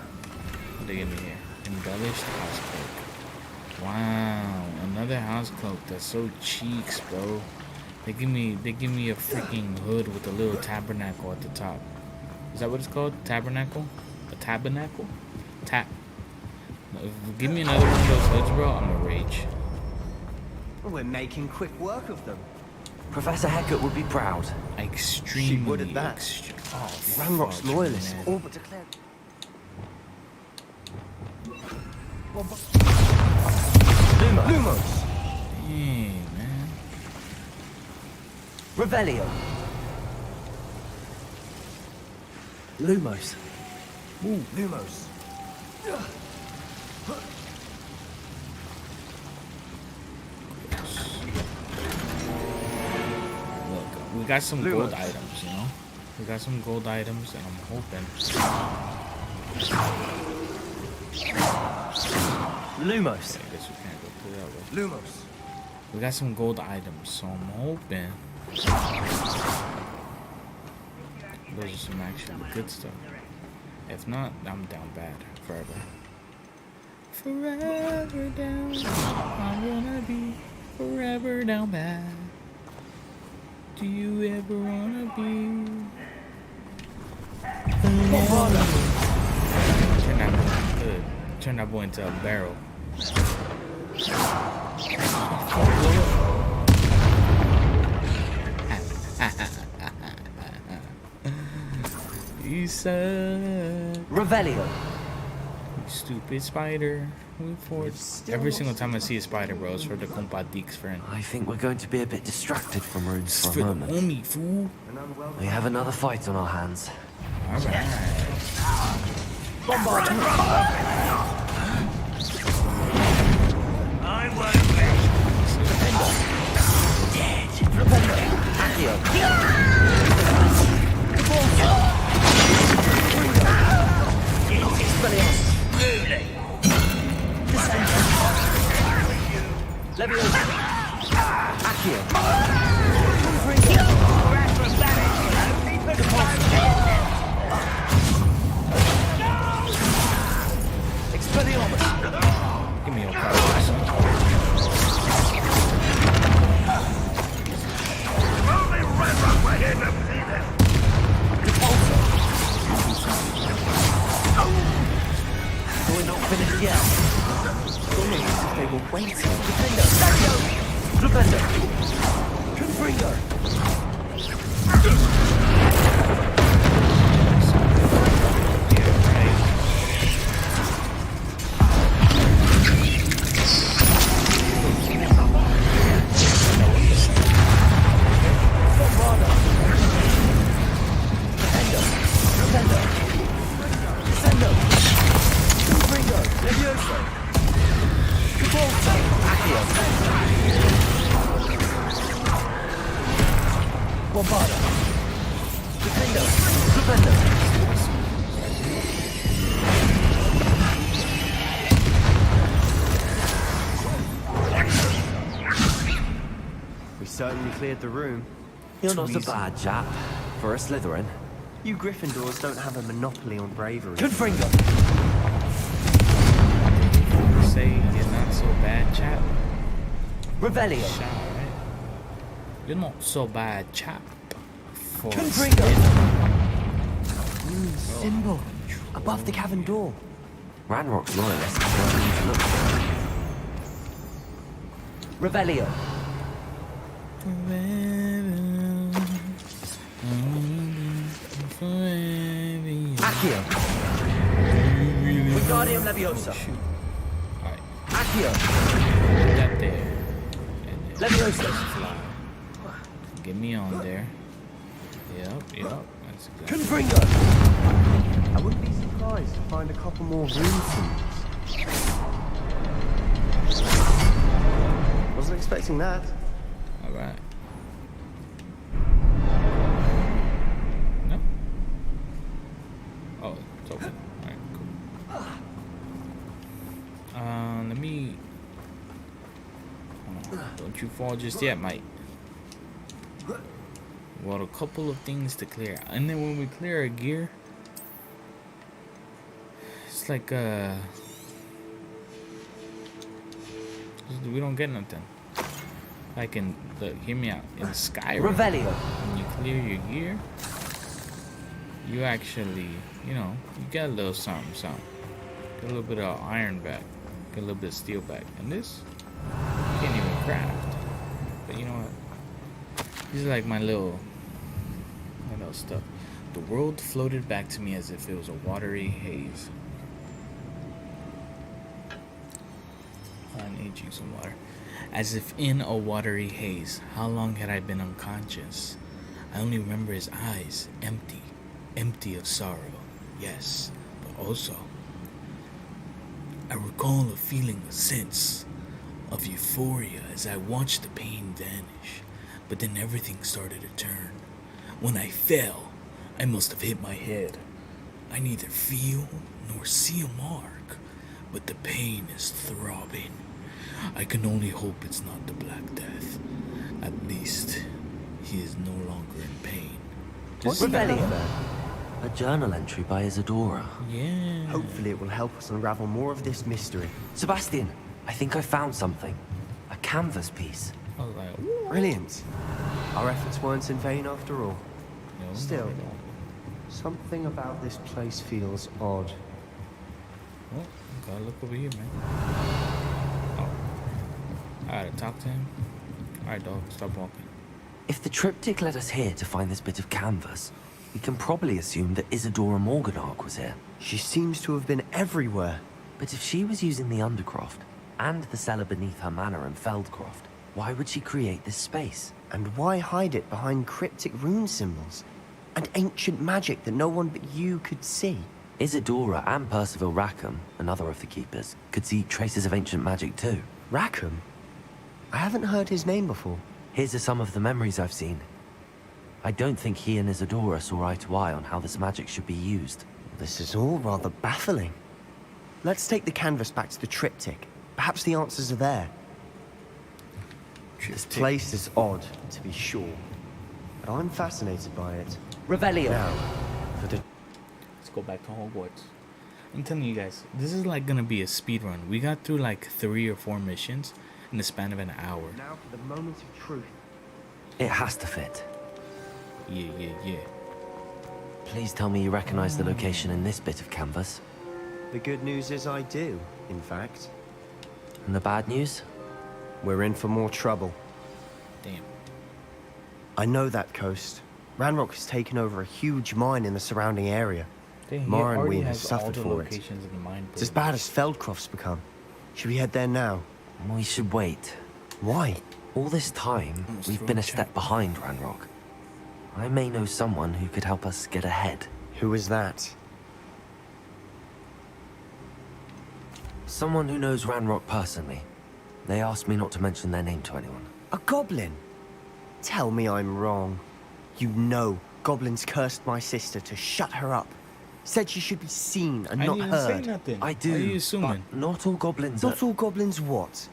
they give me here? Embellished house cloak. Wow, another house cloak that's so cheeks, bro. They give me a freaking hood with a little tabernacle at the top. Is that what it's called? Tabernacle? A tabernacle? Give me another one of those hoods, bro. I'm gonna rage. We're making quick work of them. Professor Hecat would be proud. Extremely. She would at that. Ranrock's fuck, loyalists man. all but declared. Lumos. Hey, man. Revelio. Lumos. Ooh. Lumos. Look, we got some gold items, you know? We got some gold items, and I'm hoping. Lumos. I guess we can't go through that way. Lumos. We got some gold items, so I'm hoping those are some actually good stuff. If not, I'm down bad forever. Forever down. I'm gonna be forever down bad. Do you ever wanna be? Turn that boy into a barrel. You suck. Revelio. You stupid spider. Every single time I see a spider, bro, it's for the compadix friend. I think we're going to be a bit distracted from runes It's for for a the moment. homie, fool. We have another fight on our hands. Alright. I won't wait. Accio. Really? Levioso. Accio. Expelliarmus. Give me your cards. Only Red Rock were here to see this. We're not finished yet. They were waiting. Defender. Flipendo. Confringo. Bombarda. Defender. Flipendo. We certainly cleared the room. You're not a bad chap for a Slytherin. You Gryffindors don't have a monopoly on bravery. Confringo. Say you're not so bad, chap. Revelio. Chap, right? You're not so bad, chap. For Confringo. Symbol. Above the cavern door. Ranrock's loyalists don't need to look for it. Revelio. Forever Accio. Wingardium Leviosa. Shoot. Alright. Accio. Put that there. And then Leviosa. fly. Get me on there. Yep. That's exactly. Confringo. I wouldn't be surprised to find a couple more rune symbols. Wasn't expecting that. Alright. No? Oh, it's open. Alright, cool. Let me... Hold on. Don't you fall just yet, mate. Well, a couple of things to clear. And then when we clear our gear... It's like, we don't get nothing. Like in the, hear me out. In Skyrim, Revelio. when you clear your gear, you actually, you know, you get a little something. Get a little bit of iron back. Get a little bit of steel back. And this, you can't even craft. But you know what? These are like my little stuff. The world floated back to me as if it was a watery haze. I need you some water. As if in a watery haze. How long had I been unconscious? I only remember his eyes, empty of sorrow. Yes, but also I recall a feeling, a sense of euphoria as I watched the pain vanish. But then everything started to turn. When I fell, I must have hit my head. I neither feel nor see a mark, but the pain is throbbing. I can only hope it's not the Black Death. At least, he is no longer in pain. What's Revelio? A journal entry by Isadora. Yeah. Hopefully it will help us unravel more of this mystery. Sebastian, I think I found something. A canvas piece. I was like, Brilliant. Our efforts weren't in vain after all. no, Still, not at all. something about this place feels odd. Oh, gotta look over here, man. Oh. I gotta talk to him. Alright, dog, stop walking. If the triptych led us here to find this bit of canvas, we can probably assume that Isadora Morganark was here. She seems to have been everywhere. But if she was using the Undercroft and the cellar beneath her manor in Feldcroft, why would she create this space? And why hide it behind cryptic rune symbols? And ancient magic that no one but you could see? Isadora and Percival Rackham, another of the keepers, could see traces of ancient magic too. Rackham? I haven't heard his name before. Here's some of the memories I've seen. I don't think he and Isadora saw eye to eye on how this magic should be used. This is all rather baffling. Let's take the canvas back to the triptych. Perhaps the answers are there. This place is odd, to be sure. But I'm fascinated by it. Revelio. Now, for the... Let's go back to Hogwarts. I'm telling you guys, this is like gonna be a speed run. We got through like 3 or 4 missions in the span of an hour. Now for the moment of truth. It has to fit. Yeah. Please tell me you recognize the location in this bit of canvas. The good news is I do, in fact. And the bad news? We're in for more trouble. Damn. I know that coast. Ranrock has taken over a huge mine in the surrounding area. Dang, he Mara and already Wien have has all suffered the for it. locations in the mine It's as bad as Feldcroft's become. Should we head there now? We should wait. Why? All this time, we've been a step behind Ranrock. I may know someone who could help us get ahead. Who is that? Someone who knows Ranrock personally. They asked me not to mention their name to anyone. A goblin? Tell me I'm wrong. You know goblins cursed my sister to shut her up. Said she should be seen and not didn't heard. say nothing. I do, Why are you assuming? but not all goblins Not all goblins what?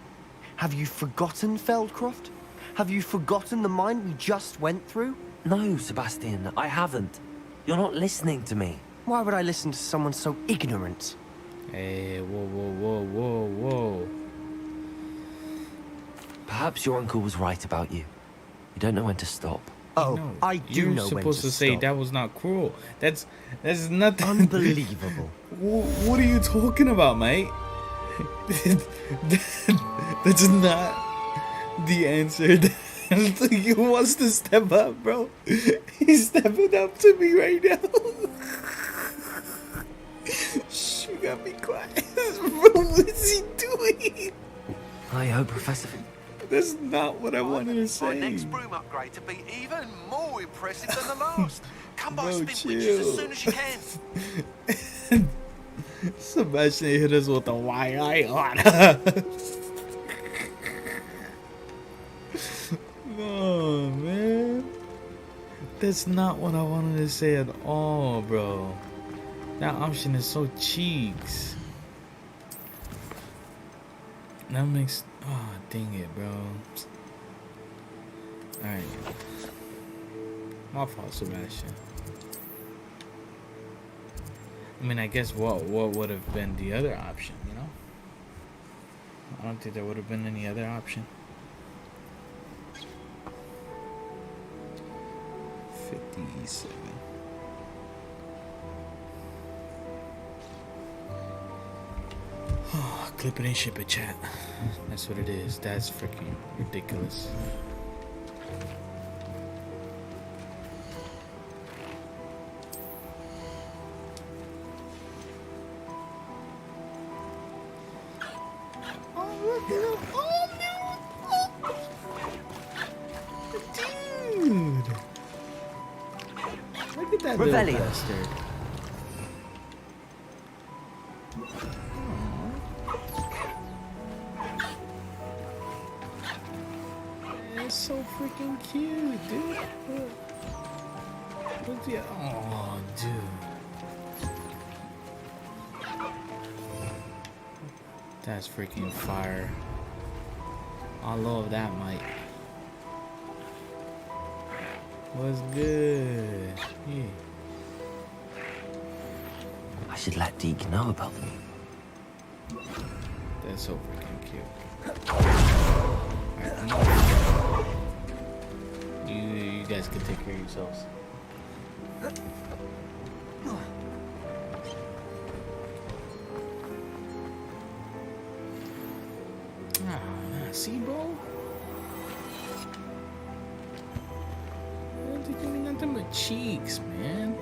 Have you forgotten Feldcroft? Have you forgotten the mine we just went through? No, Sebastian, I haven't. You're not listening to me. Why would I listen to someone so ignorant? Hey, whoa. Perhaps your uncle was right about you. You don't know when to stop. Oh, No, I do you're know when supposed to say stop. that was not cruel. That's nothing. Unbelievable. What are you talking about, mate? That's not the answer. He wants to step up, bro. He's stepping up to me right now. gotta be quiet. Bro, what is he doing? I hope Professor... That's not what I wanted to My say. next broom upgrade to be even more impressive than the last. Come by Bro, spin witches as chill. soon as you can. Sebastian hit us with a why on. No, man. That's not what I wanted to say at all, bro. That option is so cheeks. That makes... Oh, dang it, bro. Alright. My fault, Sebastian. I mean, I guess what would have been the other option, you know? I don't think there would have been any other option. 57. Oh, clip it and ship it, chat. That's what it is. That's freaking ridiculous. Dude! Look at that little Revelio. bastard. It's so freaking cute, dude. Look at oh, dude. That's freaking fire. I love that, Mike. What's good? Yeah. I should let Deke know about them. That's so freaking cute. Alright, you guys can take care of yourselves. Ah, see, bro? I don't think you need nothing but cheeks, man.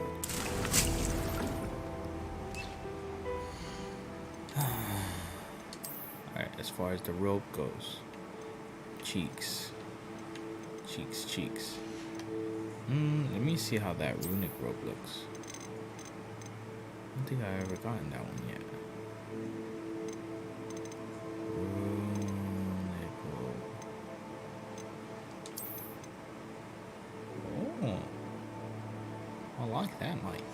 Alright, as far as the rope goes, cheeks. Cheeks. Let me see how that runic rope looks. I don't think I've ever gotten that one yet. Runic rope. Oh. I like that, Mike.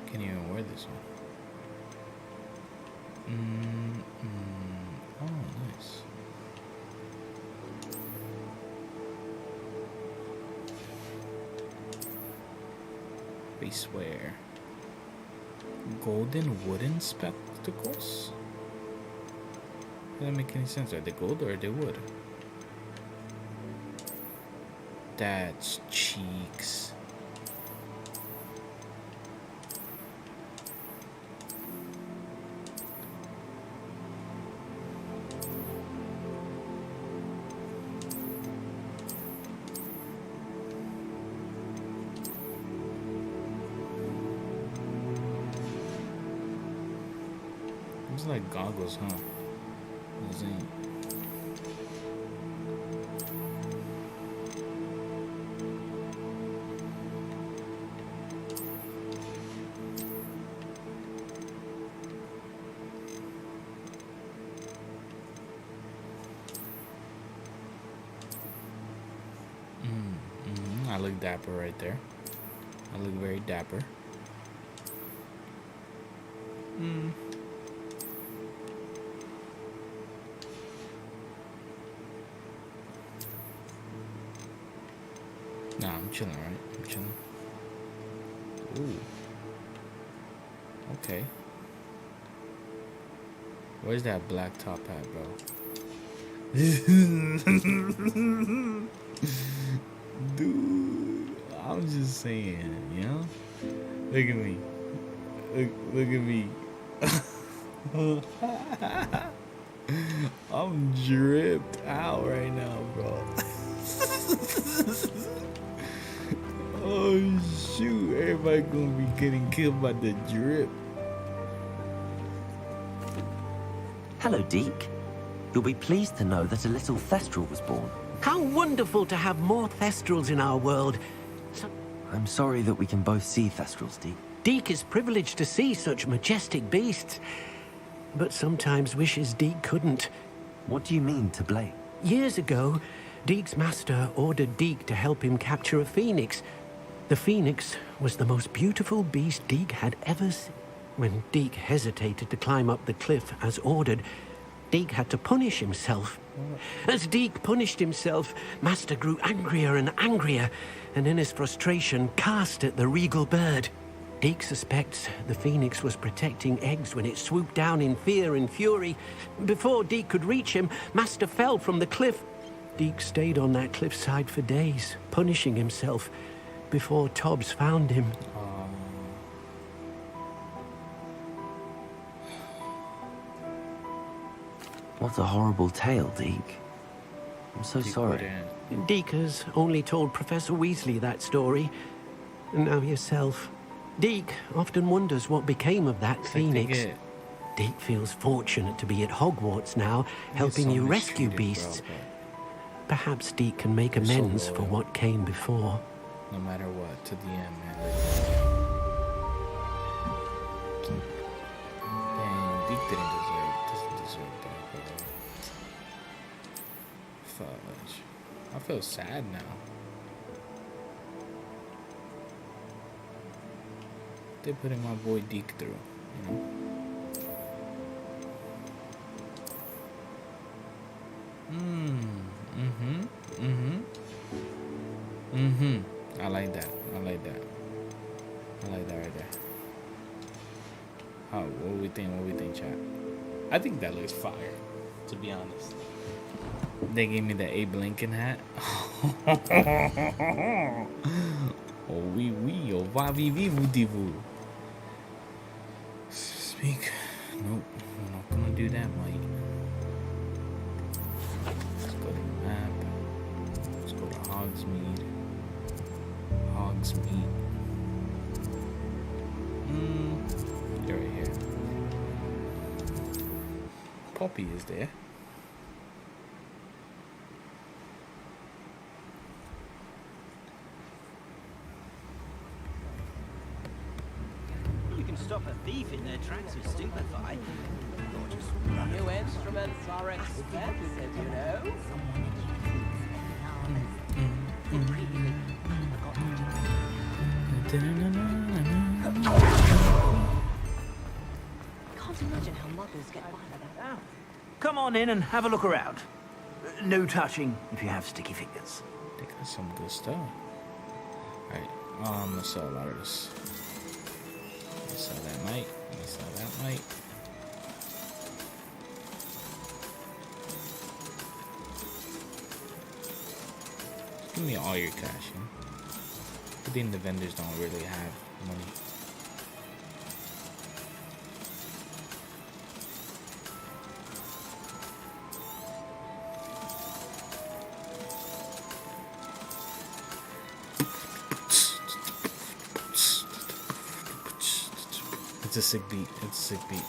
Can't even wear this one. Oh, nice. Base wear. Golden wooden spectacles? Doesn't make any sense. Are they gold or are they wood? That's cheeks. It's like goggles, huh? Those ain't. I look dapper right there. I look very dapper. Nah, I'm chilling, right? I'm chilling. Ooh. Okay. Where's that black top hat, bro? Dude, I'm just saying, you know? Look at me. Look at me. I'm dripped out right now, bro. Oh shoot! Everybody gonna be getting killed by the drip. Hello, Deke. You'll be pleased to know that a little Thestral was born. How wonderful to have more Thestrals in our world. I'm sorry that we can both see Thestrals, Deke. Deke is privileged to see such majestic beasts, but sometimes wishes Deke couldn't. What do you mean, to blame? Years ago, Deke's master ordered Deke to help him capture a phoenix. The phoenix was the most beautiful beast Deke had ever seen. When Deke hesitated to climb up the cliff as ordered, Deke had to punish himself. As Deke punished himself, Master grew angrier and angrier, and in his frustration cast at the regal bird. Deke suspects the phoenix was protecting eggs when it swooped down in fear and fury. Before Deke could reach him, Master fell from the cliff. Deke stayed on that cliffside for days, punishing himself, before Tobbs found him. What a horrible tale, Deke. I'm so sorry. Deke has only told Professor Weasley that story, and now yourself. Deke often wonders what became of that phoenix. Deke feels fortunate to be at Hogwarts now, helping you rescue beasts. Perhaps Deke can make amends for what came before. No matter what, to the end, man. Dang, Deke doesn't deserve that, bro. Fudge. I feel sad now. They're putting my boy Deke through, you know? I like that. I like that. I like that right there. Oh, what we think, chat? I think that looks fire, to be honest. They gave me the Abe Lincoln hat. Oh, oui, oh, va, vivu. Speak. Nope, I'm not gonna do that, Mike. Let's go to the map. Let's go to Hogsmeade. They're right here. Poppy is there. You can stop a thief in their tracks who stupefy. New instruments are expensive, you know. Can't imagine how mothers get by like that. Come on in and have a look around. No touching if you have sticky fingers. They got some good stuff. Alright, I'm gonna sell a lot of this. Let's sell that mic. Let's sell that mic. Give me all your cash, you know? I think the vendors don't really have money. It's a sick beat. It's a sick beat.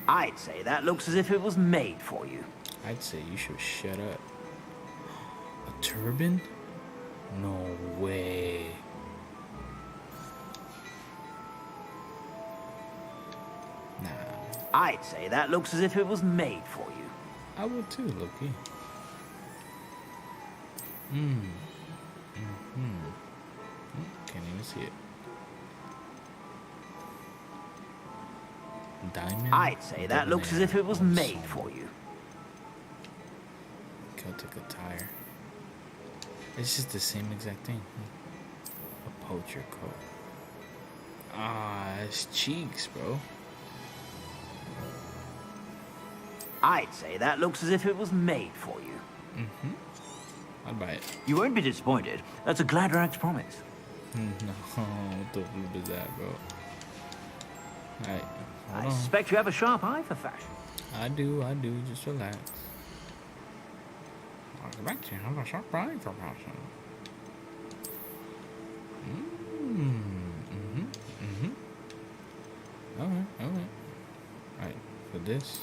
I'd say that looks as if it was made for you. I'd say you should shut up. A turban? No way. Nah. I'd say that looks as if it was made for you. I would too, Loki. Can't even see it. Diamond? I'd say that looks as if it was made for you. Celtic attire. It's just the same exact thing. A poacher coat. Ah, it's cheeks, bro. I'd say that looks as if it was made for you. I'd buy it. You won't be disappointed. That's a Gladrax promise. No, what the flip is that, bro? Alright. I suspect you have a sharp eye for fashion. I do, just relax. Back to have a surprise for person. Alright, for this,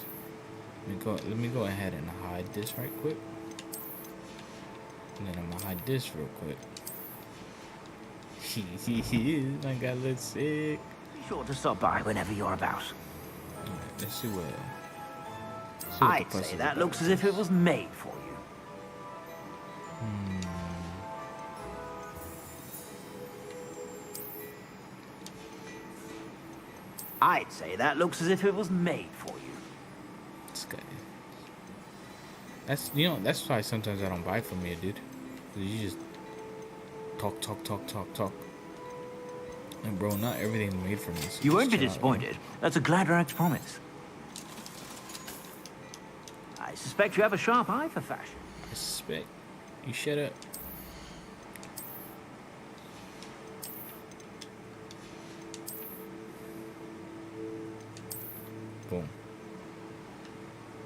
let me go ahead and hide this right quick. And then I'm gonna hide this real quick. I got look sick. Be sure to stop by whenever you're about. Alright, let's see what I'd say that looks as if it was made for you. I'd say that looks as if it was made for you. This guy. That's why sometimes I don't buy from you, dude. You just talk. And bro, not everything's made for me. So You won't be chill out, disappointed. That's a Gladrax promise. I suspect you have a sharp eye for fashion. I suspect. You shut up. Boom.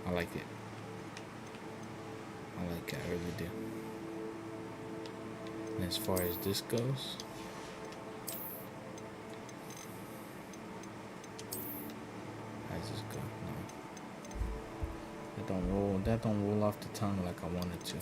I like it. I really do. And as far as this goes, how does this go? No. That don't roll off the tongue like I wanted to.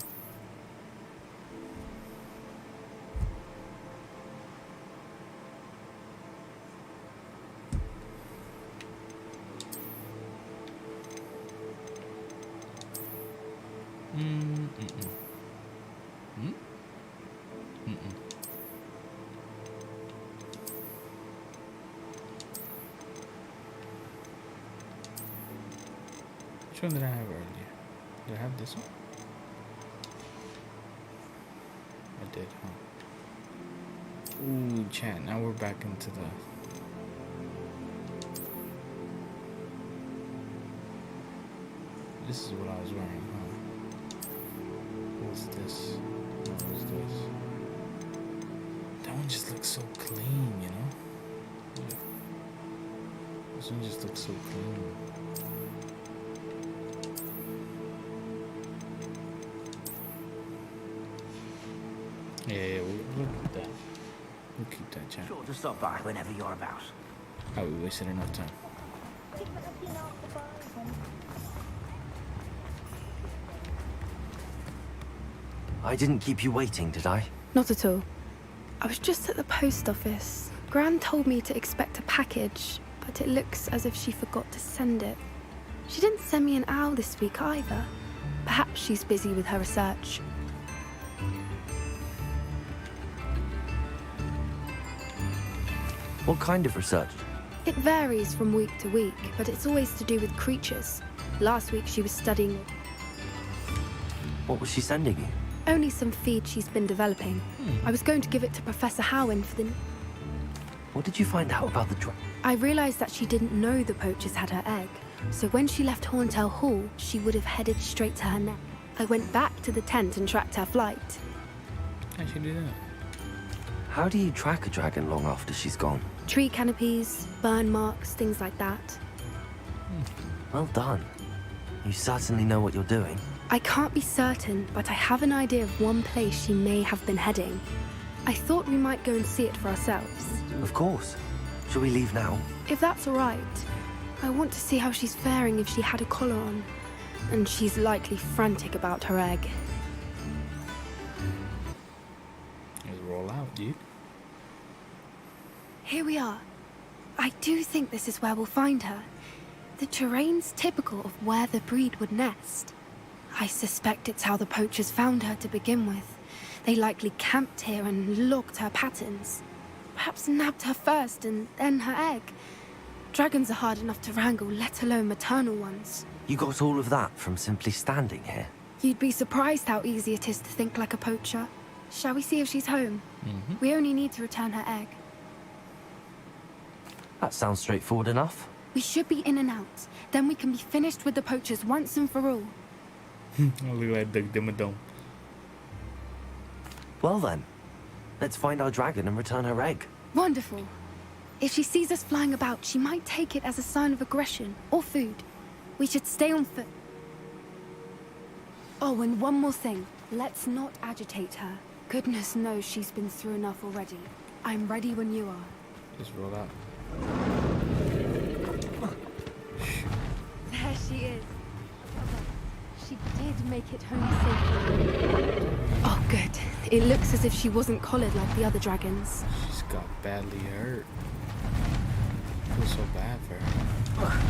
Which one did I have earlier? Did I have this one? I did, huh? Ooh, chat, now we're back into the... This is what I was wearing, huh? What's this? What was this? That one just looks so clean, you know? Yeah. This one just looks so clean. Yeah, we'll keep that. We'll keep that, chat. Sure to stop by whenever you're about. Oh, we wasted enough time. I didn't keep you waiting, did I? Not at all. I was just at the post office. Gran told me to expect a package, but it looks as if she forgot to send it. She didn't send me an owl this week either. Perhaps she's busy with her research. What kind of research? It varies from week to week, but it's always to do with creatures. Last week she was studying... What was she sending you? Only some feed she's been developing. I was going to give it to Professor Howin for the... What did you find out about the drug? I realized that she didn't know the poachers had her egg, so when she left Horntail Hall, she would have headed straight to her nest. I went back to the tent and tracked her flight. I should do that. How do you track a dragon long after she's gone? Tree canopies, burn marks, things like that. Well done. You certainly know what you're doing. I can't be certain, but I have an idea of one place she may have been heading. I thought we might go and see it for ourselves. Of course. Shall we leave now? If that's all right. I want to see how she's faring if she had a collar on. And she's likely frantic about her egg. Let's roll out, dude. Here we are. I do think this is where we'll find her. The terrain's typical of where the breed would nest. I suspect it's how the poachers found her to begin with. They likely camped here and logged her patterns. Perhaps nabbed her first and then her egg. Dragons are hard enough to wrangle, let alone maternal ones. You got all of that from simply standing here? You'd be surprised how easy it is to think like a poacher. Shall we see if she's home? We only need to return her egg. That sounds straightforward enough. We should be in and out. Then we can be finished with the poachers once and for all. I look like Doug Dimmadome. Well then, let's find our dragon and return her egg. Wonderful. If she sees us flying about, she might take it as a sign of aggression or food. We should stay on foot. Oh, and one more thing. Let's not agitate her. Goodness knows she's been through enough already. I'm ready when you are. Just roll out. There she is. She did make it home safely. Oh, good. It looks as if she wasn't collared like the other dragons. She's got badly hurt. I feel so bad for her.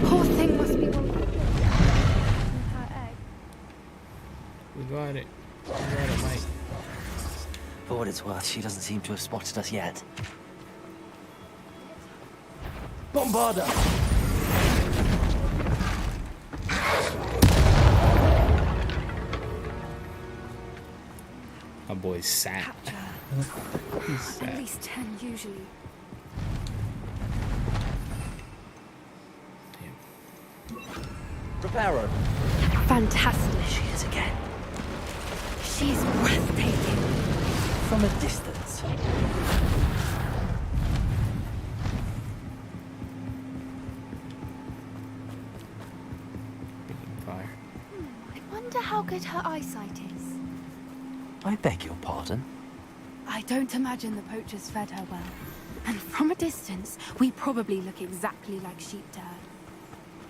Poor thing must be one with her egg. We got it. We got it, Mike. For what it's worth, she doesn't seem to have spotted us yet. Bombarda! My boy's sad. He's sad. At least 10 usually. Reparo. Fantastic. She is again. She's breathtaking. From a distance. Fire. I wonder how good her eyesight is. I beg your pardon? I don't imagine the poachers fed her well. And from a distance, we probably look exactly like sheep to her.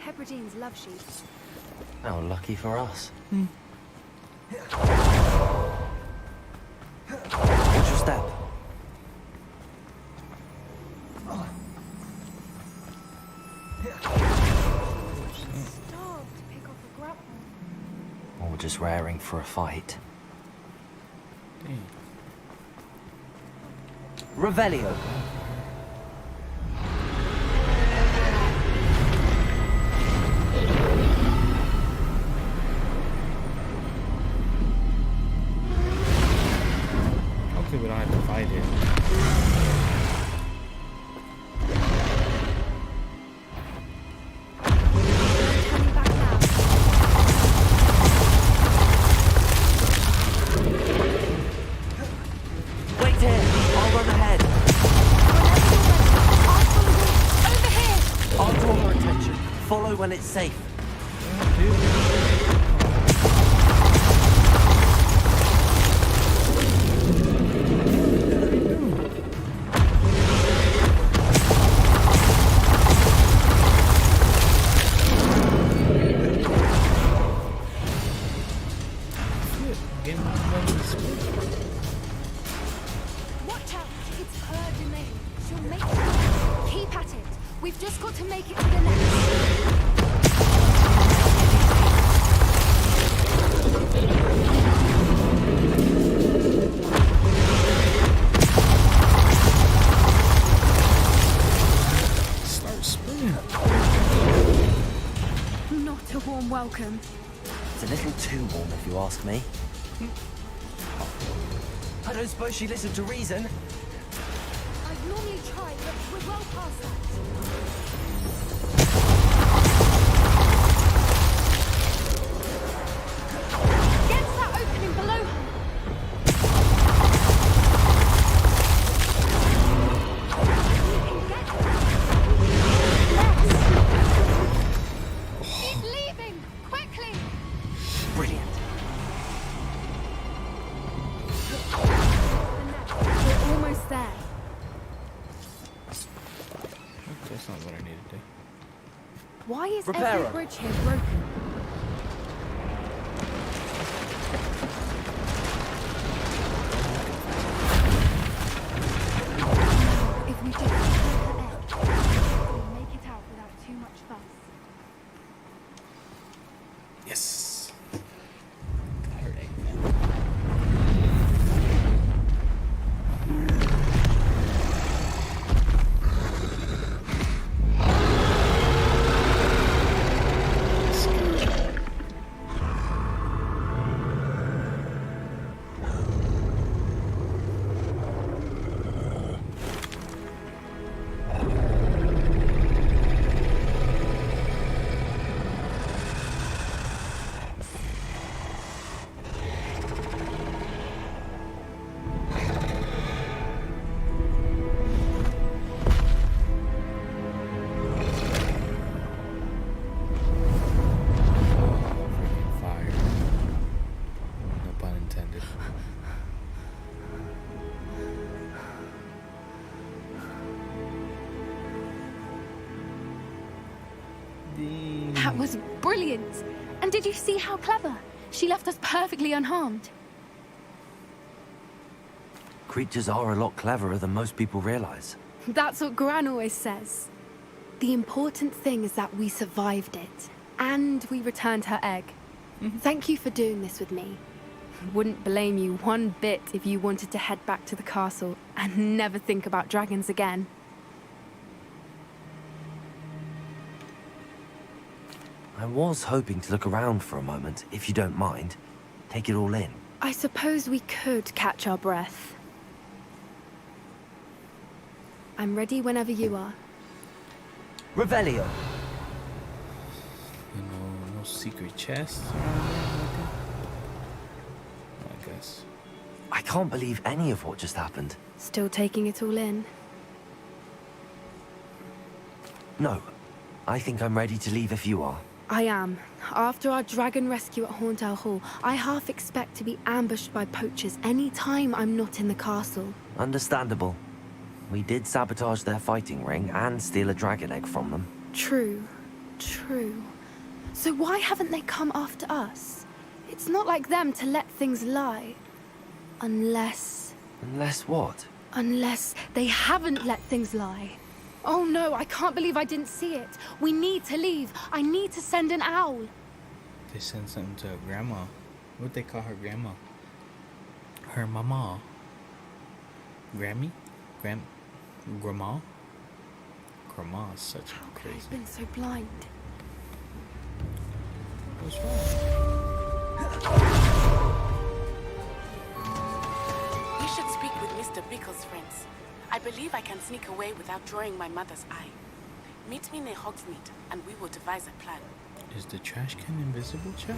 Hebrideans love sheep. How lucky for us. Watch your step. Starved to pick off a grapple. Or just raring for a fight. Revelio. Hopefully we don't have to fight it. Wait here. I'll run ahead. Over here! I'll draw her attention. Follow when it's safe. Watch out! It's her domain. She'll make it. Keep at it. We've just got to make it to the next. Start spinning. Not a warm welcome. It's a little too warm, if you ask me. I don't suppose she listened to reason. I'd normally try, but we're well past that. Get to that opening below her. He's leaving! Quickly! Brilliant. We're almost there. That's not what I need to do. Why is Repair every her. bridge here broken? If we just turn her edge, we'll make it out without too much fuss. Yes. Let's go. That was brilliant. And did you see how clever? She left us perfectly unharmed. Creatures are a lot cleverer than most people realize. That's what Gran always says. The important thing is that we survived it. And we returned her egg. Thank you for doing this with me. Wouldn't blame you one bit if you wanted to head back to the castle and never think about dragons again. I was hoping to look around for a moment, if you don't mind. Take it all in. I suppose we could catch our breath. I'm ready whenever you are. Revelio. No secret chest. I guess. I can't believe any of what just happened. Still taking it all in? No. I think I'm ready to leave if you are. I am. After our dragon rescue at Horndale Hall, I half expect to be ambushed by poachers any time I'm not in the castle. Understandable. We did sabotage their fighting ring and steal a dragon egg from them. True. True. So why haven't they come after us? It's not like them to let things lie. Unless... Unless what? Unless they haven't let things lie. Oh no, I can't believe I didn't see it. We need to leave. I need to send an owl. They sent something to her grandma. What'd they call her grandma? Her mama. Grammy? Grandma? Grandma is such a crazy. I've been so blind. What's wrong? We should speak with Mr. Bickle's friends. I believe I can sneak away without drawing my mother's eye. Meet me near Hogsmeade, and we will devise a plan. Is the trash can invisible, chat?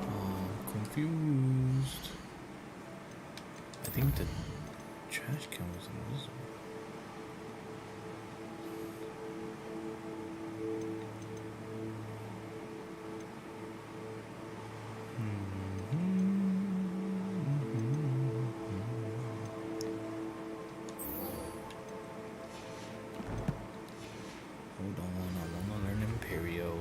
I'm confused. I think the trash can was invisible. Hold on, I wanna learn Imperio.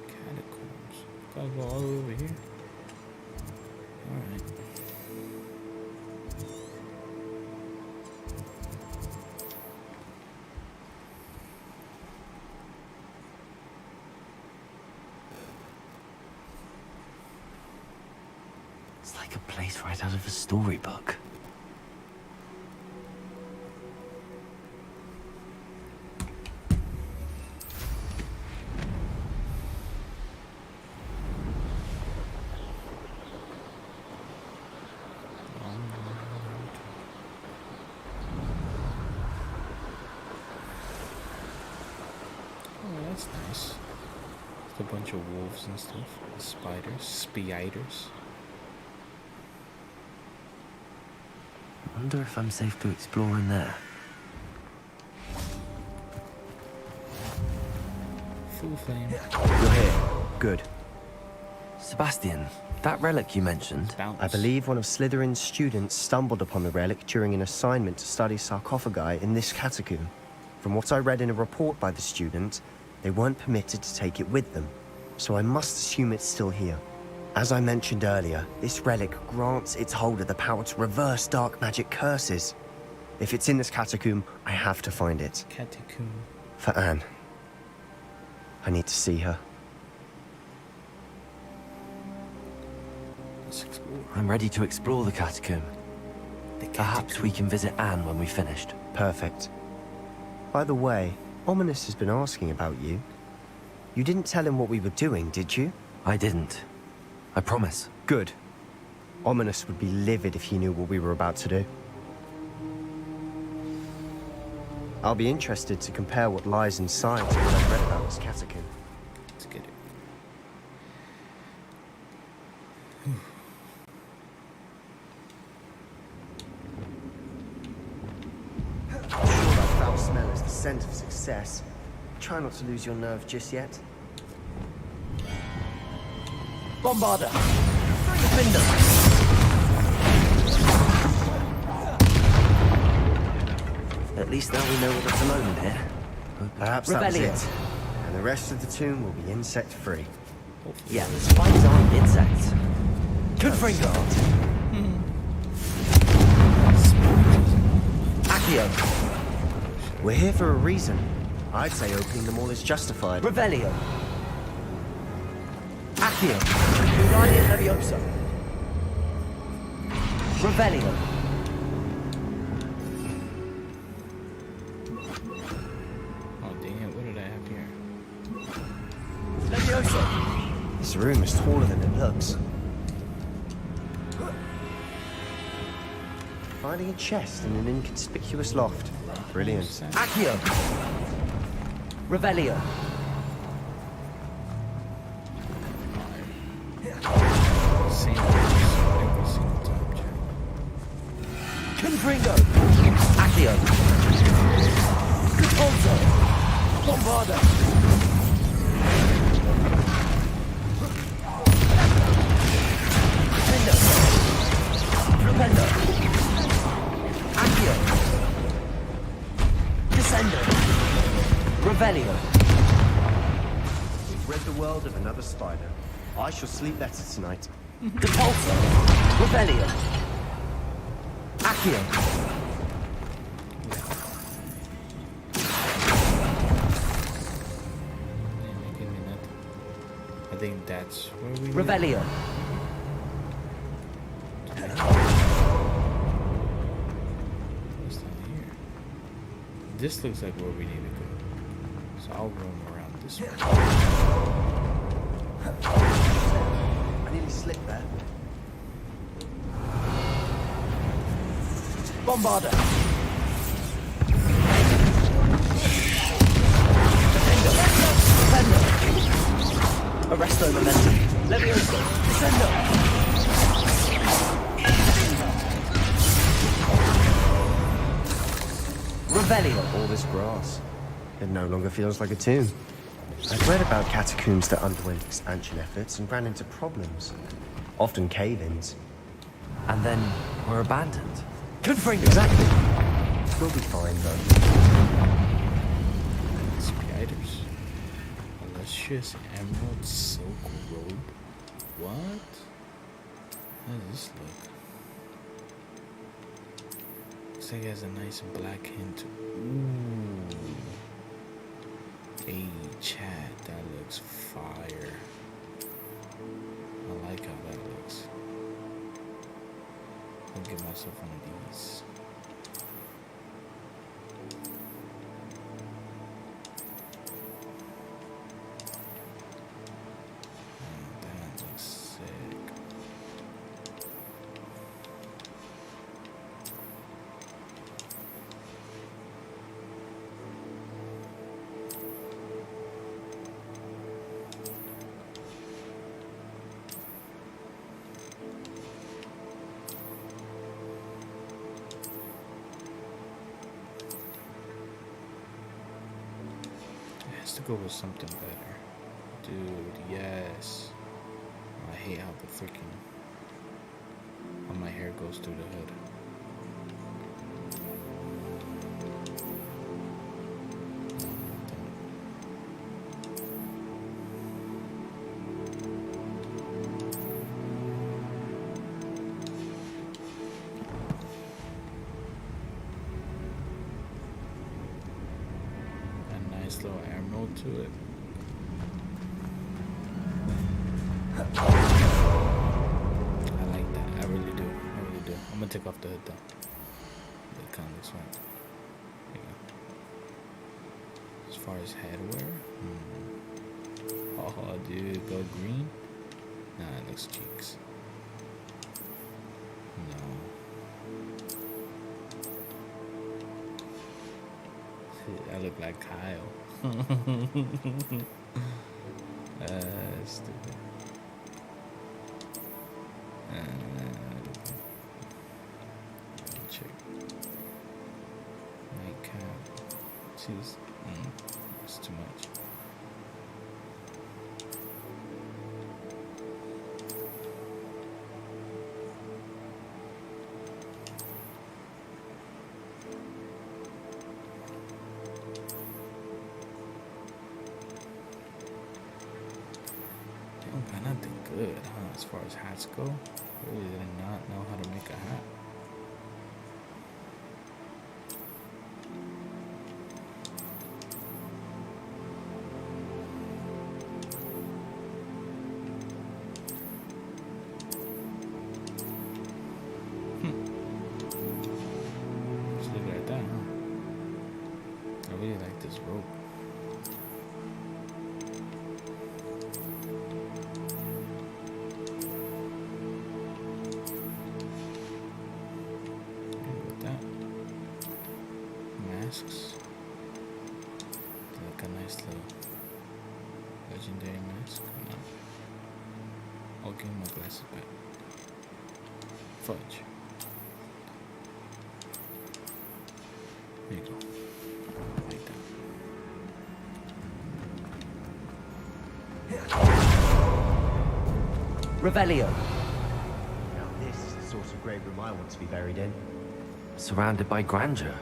Catacombs. Gotta go all the way over here. Alright. It's like a place right out of a storybook. Oh, that's nice. Just a bunch of wolves and stuff. Spiders, spiders. I wonder if I'm safe to explore in there. Full flame. You're here. Good. Sebastian, that relic you mentioned. I believe one of Slytherin's students stumbled upon the relic during an assignment to study sarcophagi in this catacomb. From what I read in a report by the student, they weren't permitted to take it with them, so I must assume it's still here. As I mentioned earlier, this relic grants its holder the power to reverse dark magic curses. If it's in this catacomb, I have to find it. Catacomb. For Anne. I need to see her. Let's explore. I'm ready to explore the catacomb. Perhaps we can visit Anne when we've finished. Perfect. By the way, Ominous has been asking about you. You didn't tell him what we were doing, did you? I didn't. I promise. Good. Ominous would be livid if he knew what we were about to do. I'll be interested to compare what lies inside to what I've read about this catacomb. Let's get it. I'm sure that foul smell is the scent of success. Try not to lose your nerve just yet. Bombarder! Defender! At least now we know whether it's alone in here. Perhaps that was Rebellion. it. And the rest of the tomb will be insect-free. Yeah, the spiders aren't insects. Confringo! Accio! We're here for a reason. I'd say opening them all is justified. Revelio! Accio! Guardian Leviosa! Revelio! Oh dang it, what did I have here? Leviosa! This room is taller than it looks. Finding a chest in an inconspicuous loft. Brilliant. Accio! Revelio! Same every single time, Jack. Confringo! Accio! Confonso! Bombarda! Defendo! Flupendo! Accio! Descendo! Revelio! We've rid the world of another spider. I shall sleep better tonight. Depulso! Revelio! Accio! Give me nothing. I think that's where we Revelio! What's down here? This looks like where we need to go. So I'll roam around this way. I nearly slipped there. Bombarda! Defendo! Arresto momentum. Levioso! Descendo! Revelio! All this grass. It no longer feels like a tomb. I've read about catacombs that underwent expansion efforts and ran into problems. Often cave-ins. And then we're abandoned. Confringo! Exactly. We'll be fine, though. Spiders. A luscious emerald silk robe. What? How does this look? Looks like it has a nice black hint. Ooh. Hey, Chad, that looks fire. I like how that looks. I'll give myself one of these. That looks sick. It has to go with something better. Dude, yes. I hate how the freaking... how my hair goes through the hood. A nice little emerald to it. I like that. I really do. I'm gonna take off the hood though. It kind of looks right. There you go. As far as headwear, oh, dude, go green. Nah, it looks cheeks. No. I look like Kyle. Stupid. Check. Nightcap. Choose. It's too much. Don't got nothing good, huh? As far as hats go, I really did not know how to make a hat. Just leave it at that, huh? I really like this rope. With that, masks. Like a nice little legendary mask. No. I'll give my glasses back. Fudge. There you go. Like that. Revelio. Now this is the sort of grave room I want to be buried in. Surrounded by grandeur.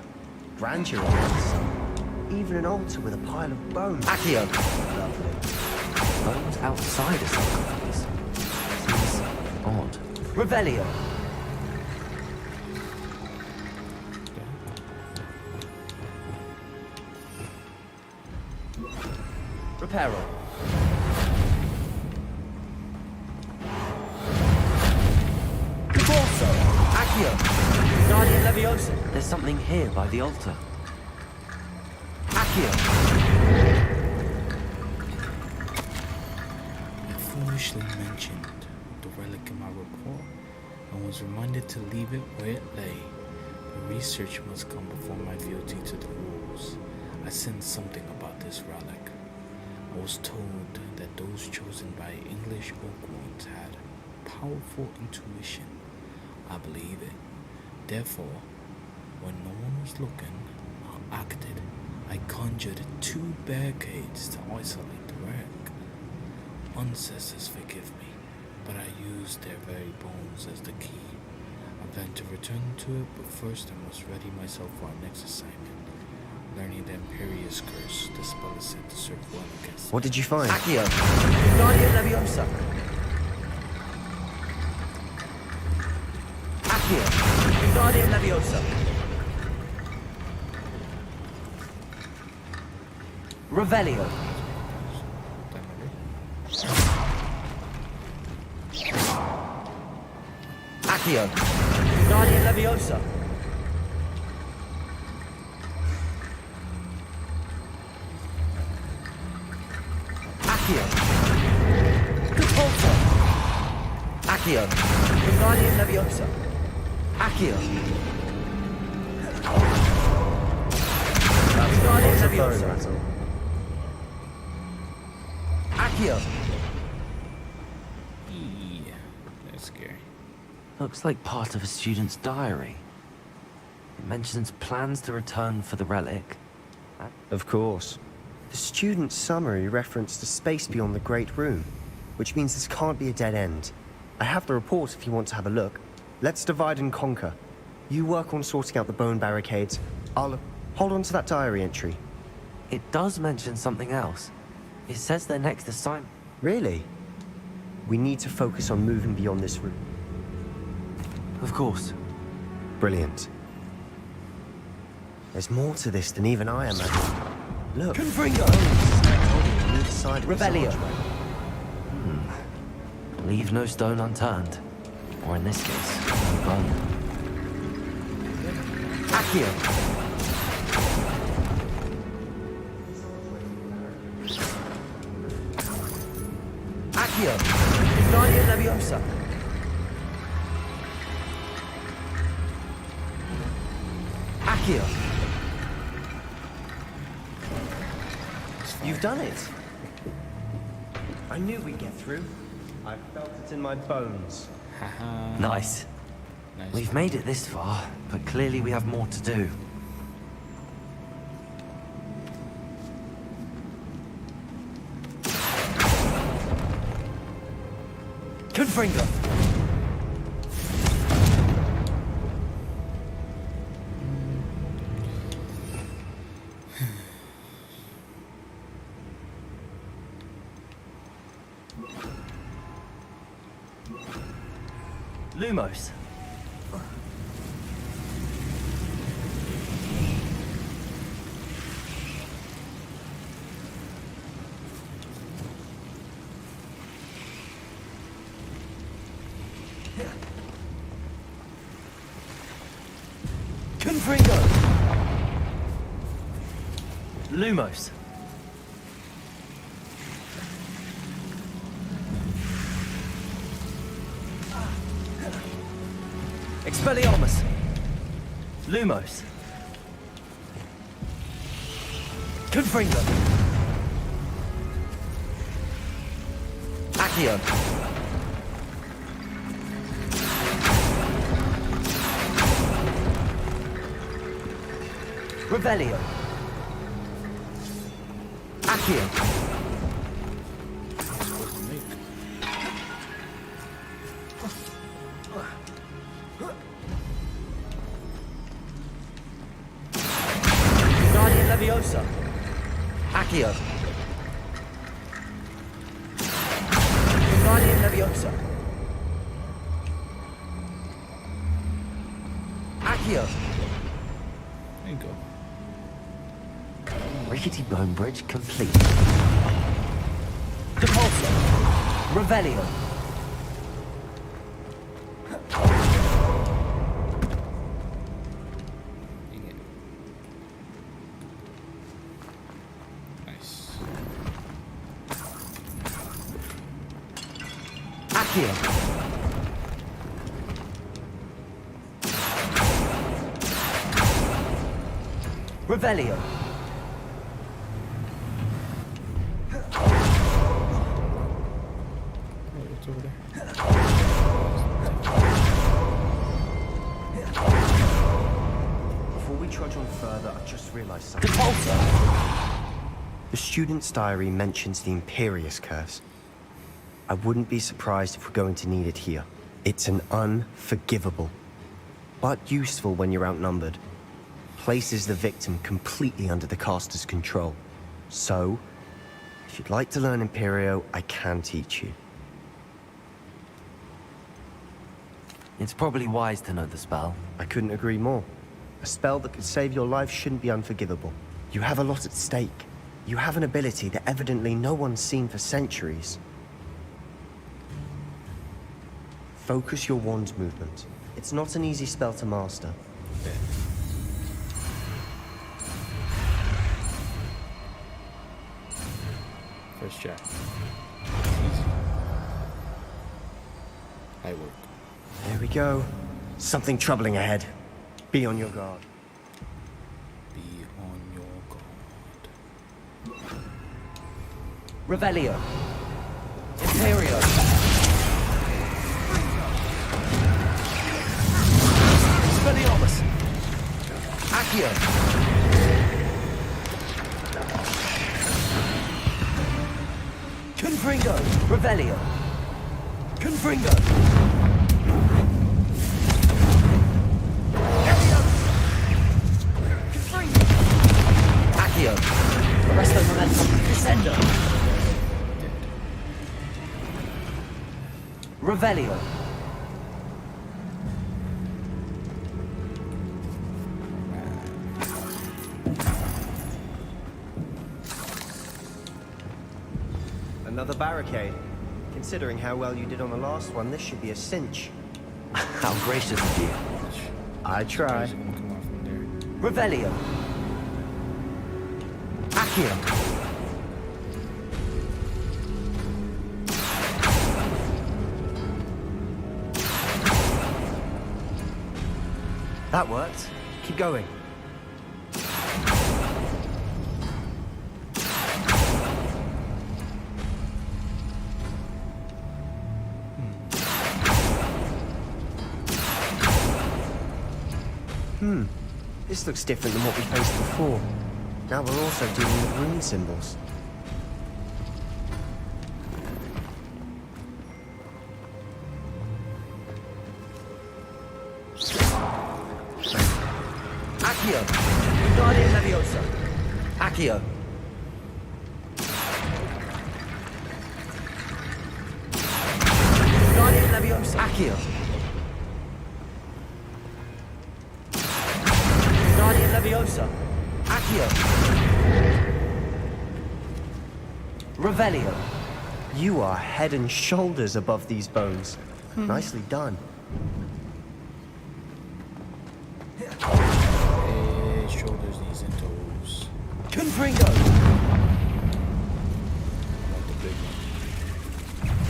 Grandeur yes. Even an altar with a pile of bones. Accio. Lovely. Bones outside a sarcophagus. Seems odd. Revelio. Reparo. Corso. Accio. Guardian Leviosa. There's something here by the altar. Accio. I foolishly mentioned the relic in my report and was reminded to leave it where it lay. The research must come before my fealty to the rules. I sensed something about this relic. I was told that those chosen by English oak ones had powerful intuition. I believe it. Therefore, when no one was looking, I acted. I conjured 2 barricades to isolate the wreck. Ancestors forgive me, but I used their very bones as the key. I plan to return to it, but first I must ready myself for our next assignment. Learning the Imperious Curse, the spell is said to serve well against... What did you find? Accio. Guardian Leviosa. Accio. Guardian Leviosa. Revelio. Accio. Guardian Leviosa. Accio. Capulso. Accio. Guardian Leviosa. Accio. Guardian Leviosa. Accio. Yeah, that's scary. Looks like part of a student's diary. It mentions plans to return for the relic. Of course. The student's summary referenced a space beyond the Great Room, which means this can't be a dead end. I have the report if you want to have a look. Let's divide and conquer. You work on sorting out the bone barricades. I'll hold on to that diary entry. It does mention something else. It says their next assignment. Really? We need to focus on moving beyond this room. Of course. Brilliant. There's more to this than even I imagined. Look. Confringo! On either side of Revelio. this archway. Leave no stone unturned. Or in this case, unturned. Accio. Accio. Guardian Leviosa. Accio. You've done it. I knew we'd get through. I felt it in my bones. Nice. We've made it this far, but clearly we have more to do. Confringo. Lumos. Confringo. Lumos. Expelliarmus. Lumos. Confringo. Accio. Revelio. Accio. Guardian Leviosa. Accio. Guardian Leviosa. Accio. There you go. Rickety bone bridge complete. Depulso. Revelio. Dang it. Nice. Accio. Revelio. Oh, what's over there? Before we trudge on further, I just realized something. Depulso. The student's diary mentions the Imperious Curse. I wouldn't be surprised if we're going to need it here. It's an unforgivable, but useful when you're outnumbered. Places the victim completely under the caster's control. So, if you'd like to learn Imperio, I can teach you. It's probably wise to know the spell. I couldn't agree more. A spell that could save your life shouldn't be unforgivable. You have a lot at stake. You have an ability that evidently no one's seen for centuries. Focus your wand's movement. It's not an easy spell to master. First try. Easy. I work. There we go. Something troubling ahead. Be on your guard. Be on your guard. Revelio. Imperio. Expelliarmus. Accio. Confringo. Revelio. Confringo. Accio. Arresto momentum. Descendo. Revelio. Another barricade. Considering how well you did on the last one, this should be a cinch. How gracious of you. I try. Revelio. Accio. That worked. Keep going. This looks different than what we faced before. Now we're also dealing with rune symbols. Accio. Wingardium Leviosa. Accio. Wingardium Leviosa. Accio. Wingardium Leviosa. Accio. Revelio. You are head and shoulders above these bones. Nicely done. Head, shoulders, knees, and toes. Confringo. Not the big one.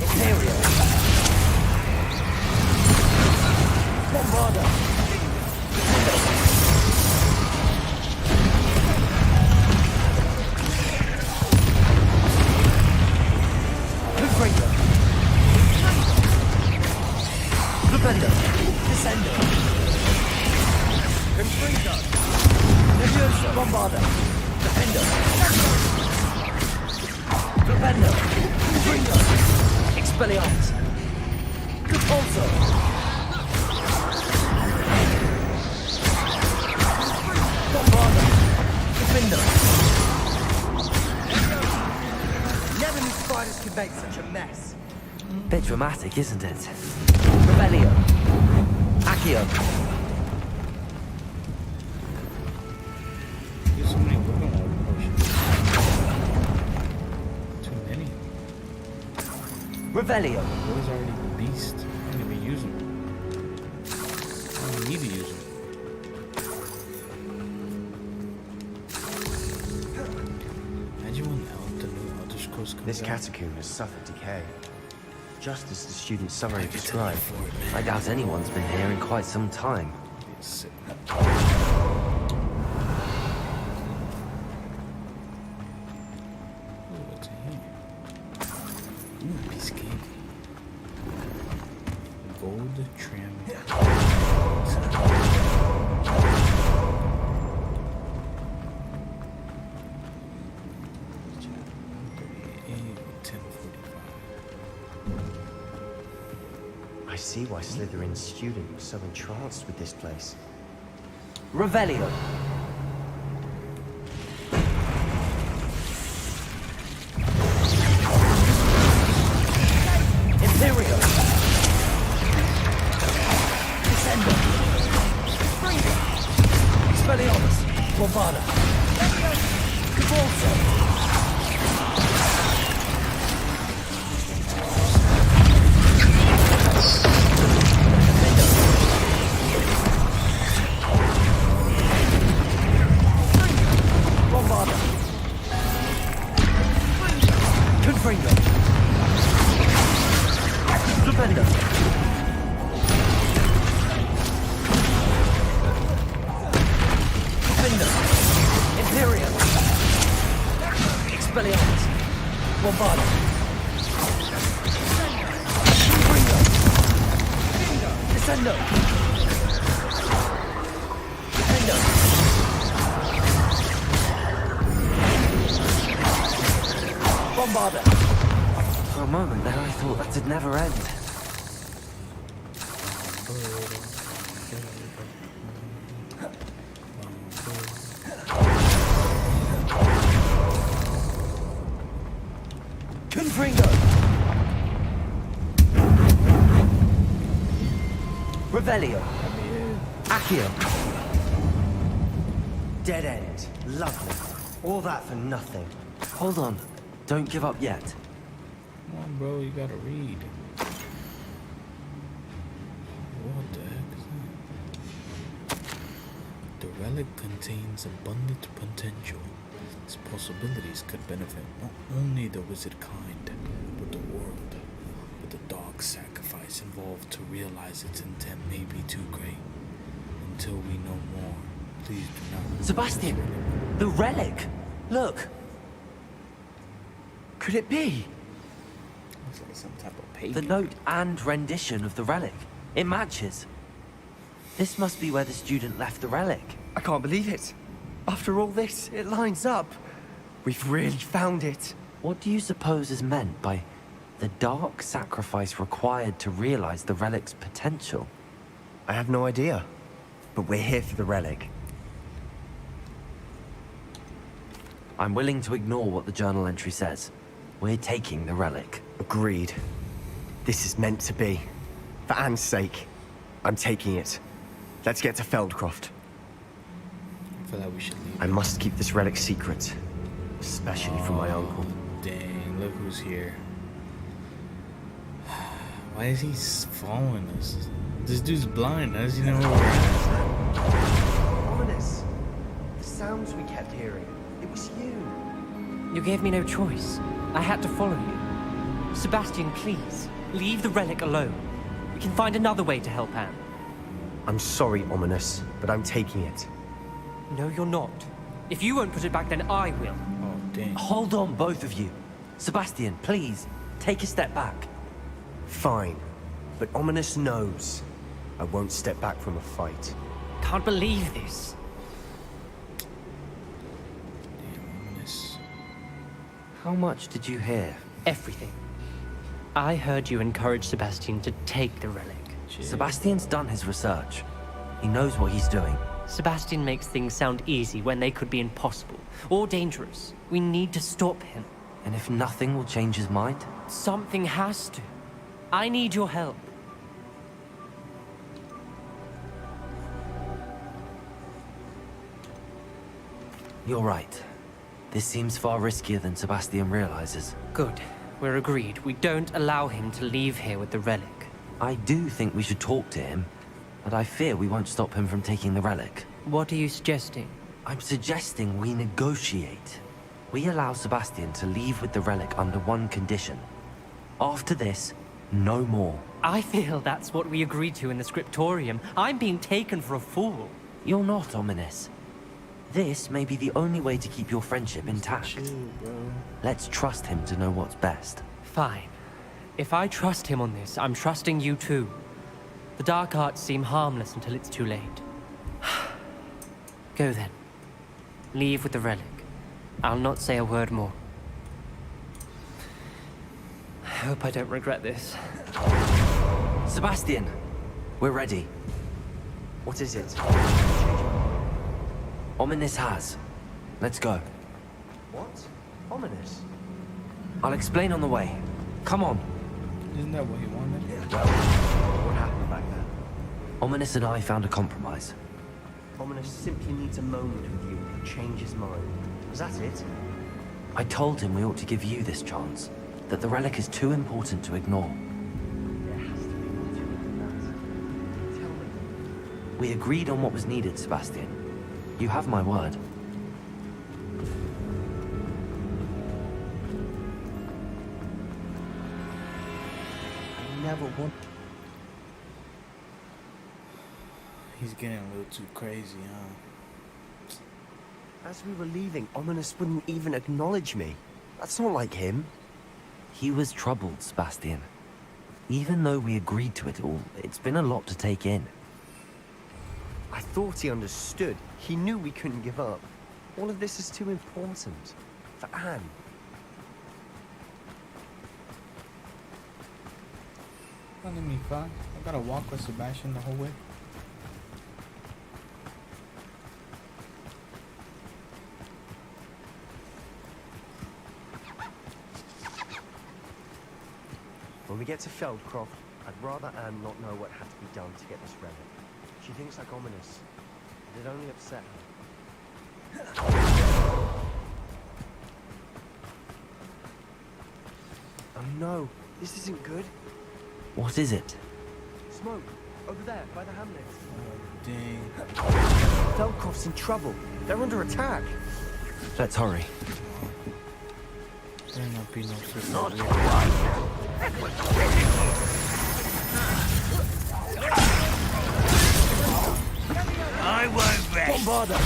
Imperio. Bombarda. Confringo. Flipendo. Descendo. Confringo. Leviosa. Bombarda. Defendo. Flipendo. Confringo. Expelliarmus. Repulso. Bombarda. Defender. Never knew spiders could make such a mess. Bit dramatic, isn't it? Revelio. Accio. There's so many Pokemon potions. Too many. Revelio. Those are already the beast. I don't even use them. I don't need to use them. Imagine when the new Elder Scrolls comes This out. catacomb has suffered decay, just as the student summary described. I doubt anyone's been here in quite some time. Sick. Ooh, what's in here? Ooh, piece of cake. Gold trim. I see why Slytherin's student was so entranced with this place. Revelio. Imperio. Descendo. Expelliarmus. Bombarda. Cavalso. Bombarda. Confringo. Stupendo. Defender. Imperial. Expelliarmus. Bombarda. Confringo. Descendo. Defender. Bombarda. For a moment there, I thought that'd never end. Confringo. Revelio. Accio. Dead end. Lovely. All that for nothing. Hold on. Don't give up yet. Come on, bro, you gotta read. What the heck is that? The relic contains abundant potential. Its possibilities could benefit not only the wizard kind, but the world. But the dark sacrifice involved to realize its intent may be too great. Until we know more, please do not... Sebastian! The relic! Look! Could it be? Looks like some type of paper. The note and rendition of the relic. It matches. This must be where the student left the relic. I can't believe it. After all this, it lines up. We've really found it. What do you suppose is meant by the dark sacrifice required to realize the relic's potential? I have no idea. But we're here for the relic. I'm willing to ignore what the journal entry says. We're taking the relic. Agreed. This is meant to be. For Anne's sake, I'm taking it. Let's get to Feldcroft. I feel like we should leave. I must keep this relic secret, especially from my uncle. Dang, look who's here. Why is he following us? This dude's blind. How does he know where we're at? Ominous. The sounds we kept hearing. It was you. You gave me no choice. I had to follow you. Sebastian, please, leave the relic alone. We can find another way to help Anne. I'm sorry, Ominous, but I'm taking it. No, you're not. If you won't put it back, then I will. Oh, dang. Hold on, both of you. Sebastian, please, take a step back. Fine, but Ominous knows I won't step back from a fight. Can't believe this. Damn, ominous. How much did you hear? Everything. I heard you encourage Sebastian to take the relic. Sebastian's done his research. He knows what he's doing. Sebastian makes things sound easy when they could be impossible or dangerous. We need to stop him. And if nothing will change his mind? Something has to. I need your help. You're right. This seems far riskier than Sebastian realizes. Good. We're agreed. We don't allow him to leave here with the relic. I do think we should talk to him, but I fear we won't stop him from taking the relic. What are you suggesting? I'm suggesting we negotiate. We allow Sebastian to leave with the relic under one condition. After this, no more. I feel that's what we agreed to in the scriptorium. I'm being taken for a fool. You're not, Ominous. This may be the only way to keep your friendship intact. Chill, bro. Let's trust him to know what's best. Fine. If I trust him on this, I'm trusting you too. The dark arts seem harmless until it's too late. Go then. Leave with the relic. I'll not say a word more. I hope I don't regret this. Sebastian, we're ready. What is it? Ominous has. Let's go. What? Ominous? I'll explain on the way. Come on. Isn't that what he wanted? What happened back there? Ominous and I found a compromise. Ominous simply needs a moment with you to change his mind. Was that it? I told him we ought to give you this chance. That the relic is too important to ignore. There has to be more to it than that. Tell me. We agreed on what was needed, Sebastian. You have my word. I never want... He's getting a little too crazy, huh? As we were leaving, Ominous wouldn't even acknowledge me. That's not like him. He was troubled, Sebastian. Even though we agreed to it all, it's been a lot to take in. I thought he understood. He knew we couldn't give up. All of this is too important. For Anne. Don't let me cry. I gotta walk with Sebastian the whole way. When we get to Feldcroft, I'd rather Anne not know what had to be done to get this relic. She thinks like Ominous. It'd only upset her. Oh no, this isn't good. What is it? Smoke, over there, by the hamlet. Oh, dang. Feldcroft's in trouble. They're under attack. Let's hurry. There not be no freaking Not weird. quite. I won't rest. Bombarda!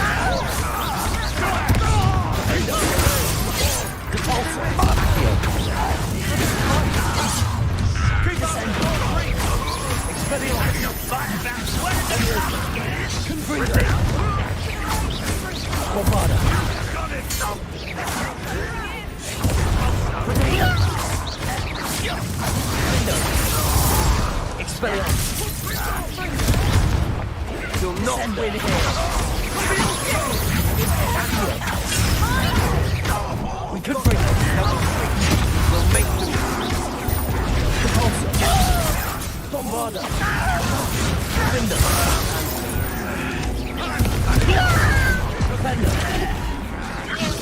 You'll not win here. Bombarda! Defender! Defender!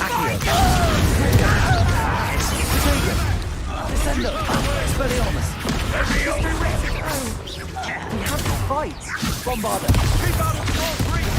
Accio! Descender! Expelliarmus! We have to fight! Bombarda! Keep out of all three!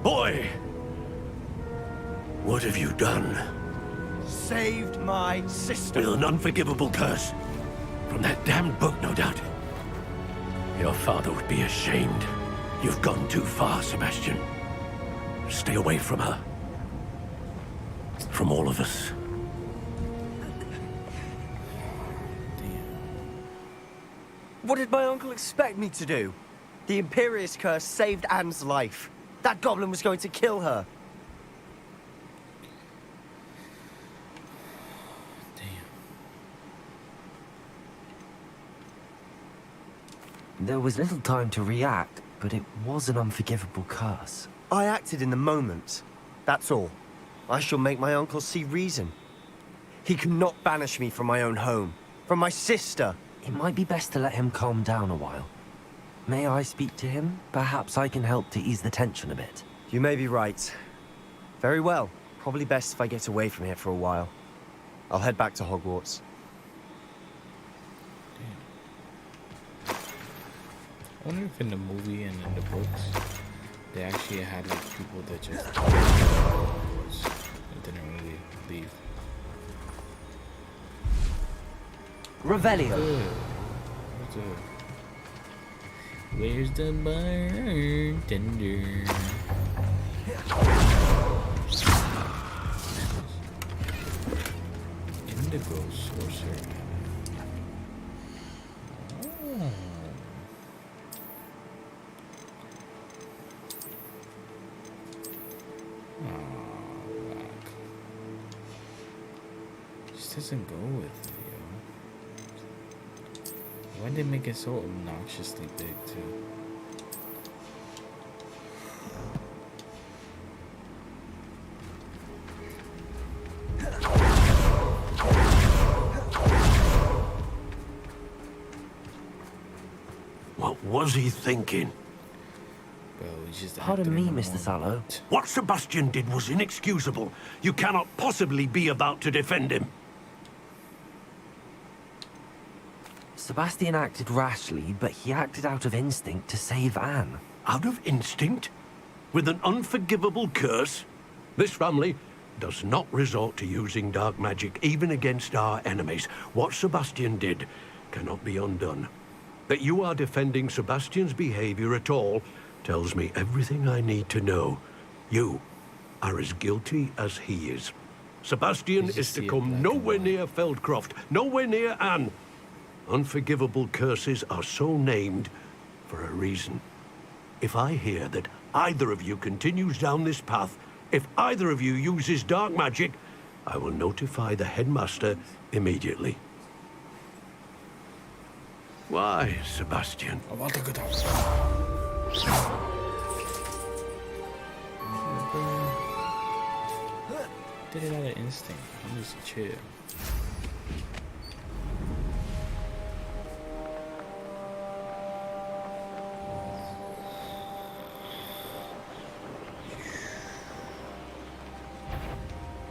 Boy! What have you done? Saved my sister. With an unforgivable curse. From that damned book, no doubt. Your father would be ashamed. You've gone too far, Sebastian. Stay away from her. From all of us. What did my uncle expect me to do? The Imperious curse saved Anne's life. That goblin was going to kill her. There was little time to react, but it was an unforgivable curse. I acted in the moment. That's all. I shall make my uncle see reason. He cannot banish me from my own home. From my sister. It might be best to let him calm down a while. May I speak to him? Perhaps I can help to ease the tension a bit. You may be right. Very well. Probably best if I get away from here for a while. I'll head back to Hogwarts. I wonder if in the movie and in the books, they actually had like people that just didn't really leave. Revelio. Where's the bartender? Indigo sorcerer. Oh. Just doesn't go with it, yo. Why did they make it so obnoxiously big, too? What was he thinking? Bro, he's just Pardon me, acting Mr. Sallow. What Sebastian did was inexcusable. You cannot possibly be about to defend him. Sebastian acted rashly, but he acted out of instinct to save Anne. Out of instinct? With an unforgivable curse? This family does not resort to using dark magic even against our enemies. What Sebastian did cannot be undone. That you are defending Sebastian's behavior at all tells me everything I need to know. You are as guilty as he is. Sebastian is to come nowhere near Feldcroft, nowhere near Anne. Unforgivable curses are so named for a reason. If I hear that either of you continues down this path, if either of you uses dark magic, I will notify the headmaster immediately. Why, Sebastian? Did it out of instinct. I'm just chill.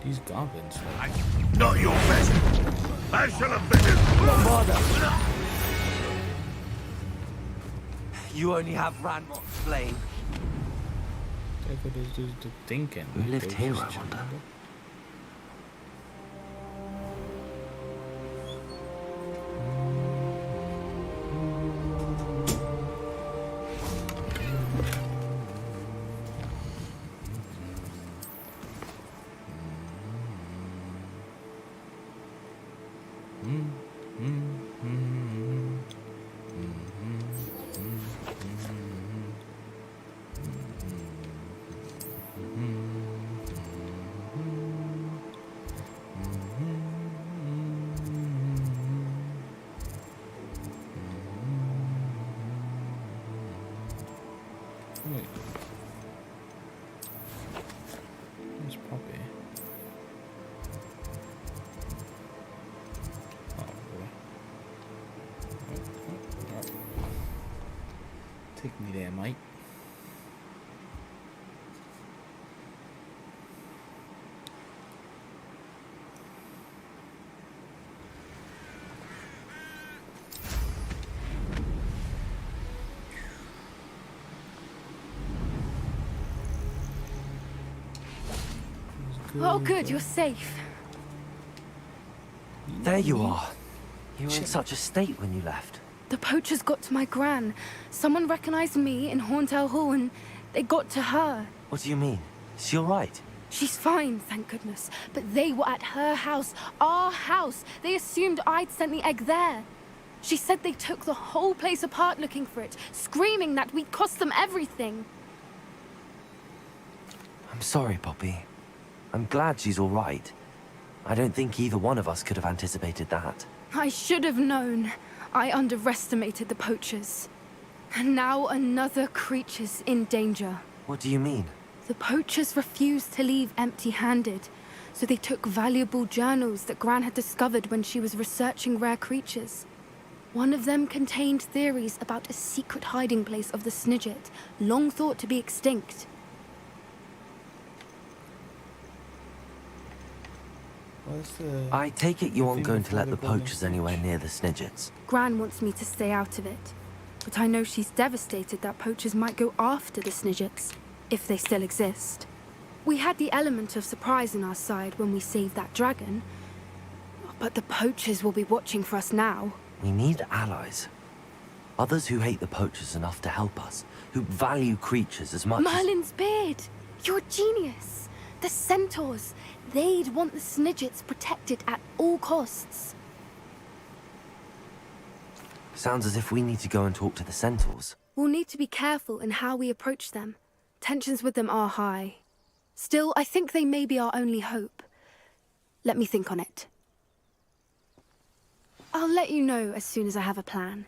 These goblins, man. Not your best. I shall have been Bombarda. You only have Ranrock's flame. That's what those dudes do thinking. Who lived They here, just I wonder? chilling. Wait. Where's Poppy? Oh boy. Oh. Take me there, mate. Oh, good, you're safe. There you are. You were in such a state when you left. The poachers got to my gran. Someone recognized me in Horntail Hall and they got to her. What do you mean? Is she all right? She's fine, thank goodness. But they were at her house, our house. They assumed I'd sent the egg there. She said they took the whole place apart looking for it, screaming that we'd cost them everything. I'm sorry, Poppy. I'm glad she's all right. I don't think either one of us could have anticipated that. I should have known. I underestimated the poachers. And now another creature's in danger. What do you mean? The poachers refused to leave empty-handed, so they took valuable journals that Gran had discovered when she was researching rare creatures. One of them contained theories about a secret hiding place of the Snidget, long thought to be extinct. I take it you aren't going to let the poachers anywhere near the Snidgets. Gran wants me to stay out of it, but I know she's devastated that poachers might go after the Snidgets, if they still exist. We had the element of surprise on our side when we saved that dragon, but the poachers will be watching for us now. We need allies. Others who hate the poachers enough to help us, who value creatures as much Merlin's beard! You're a genius! The centaurs! They'd want the Snidgets protected at all costs. Sounds as if we need to go and talk to the centaurs. We'll need to be careful in how we approach them. Tensions with them are high. Still, I think they may be our only hope. Let me think on it. I'll let you know as soon as I have a plan.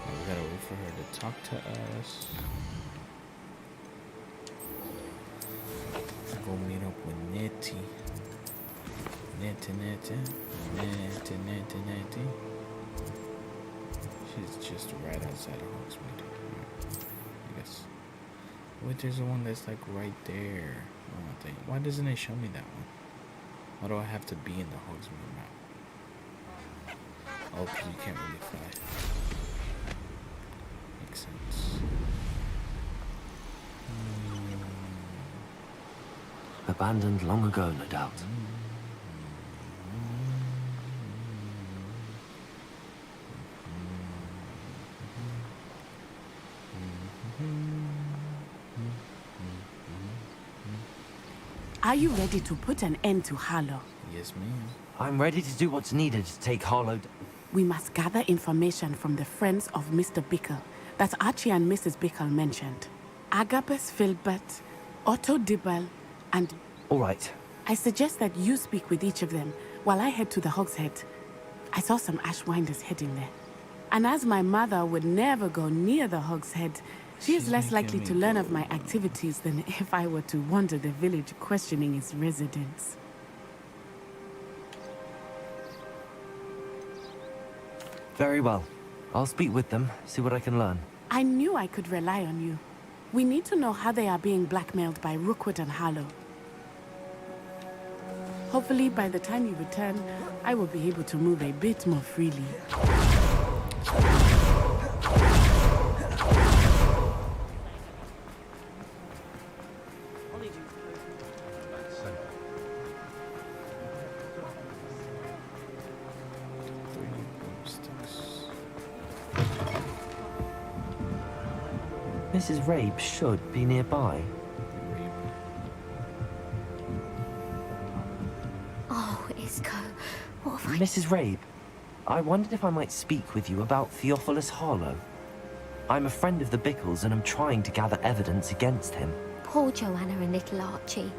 We gotta wait for her to talk to us. Go meet up with Nettie. Nettie. She's just right outside of Hogsmeade. I guess. Wait, there's the one that's like right there. Oh, why doesn't it show me that one? Why do I have to be in the Hogsmeade map? Oh, because you can't really fly. Makes sense. Abandoned long ago, no doubt. Are you ready to put an end to Harlow? Yes, ma'am. I'm ready to do what's needed to take Harlow. We must gather information from the friends of Mr. Bickle that Archie and Mrs. Bickle mentioned. Agapes Filbert, Otto Dibble, and... All right. I suggest that you speak with each of them while I head to the Hogshead. I saw some Ashwinders heading there. And as my mother would never go near the Hogshead, she is less likely to learn of my activities than if I were to wander the village questioning its residents. Very well. I'll speak with them, see what I can learn. I knew I could rely on you. We need to know how they are being blackmailed by Rookwood and Harlow. Hopefully, by the time you return, I will be able to move a bit more freely. Mrs. Rabe should be nearby. Oh, Isco, what have I... Mrs. Rabe, I wondered if I might speak with you about Theophilus Harlow. I'm a friend of the Bickles and I'm trying to gather evidence against him. Poor Joanna and little Archie.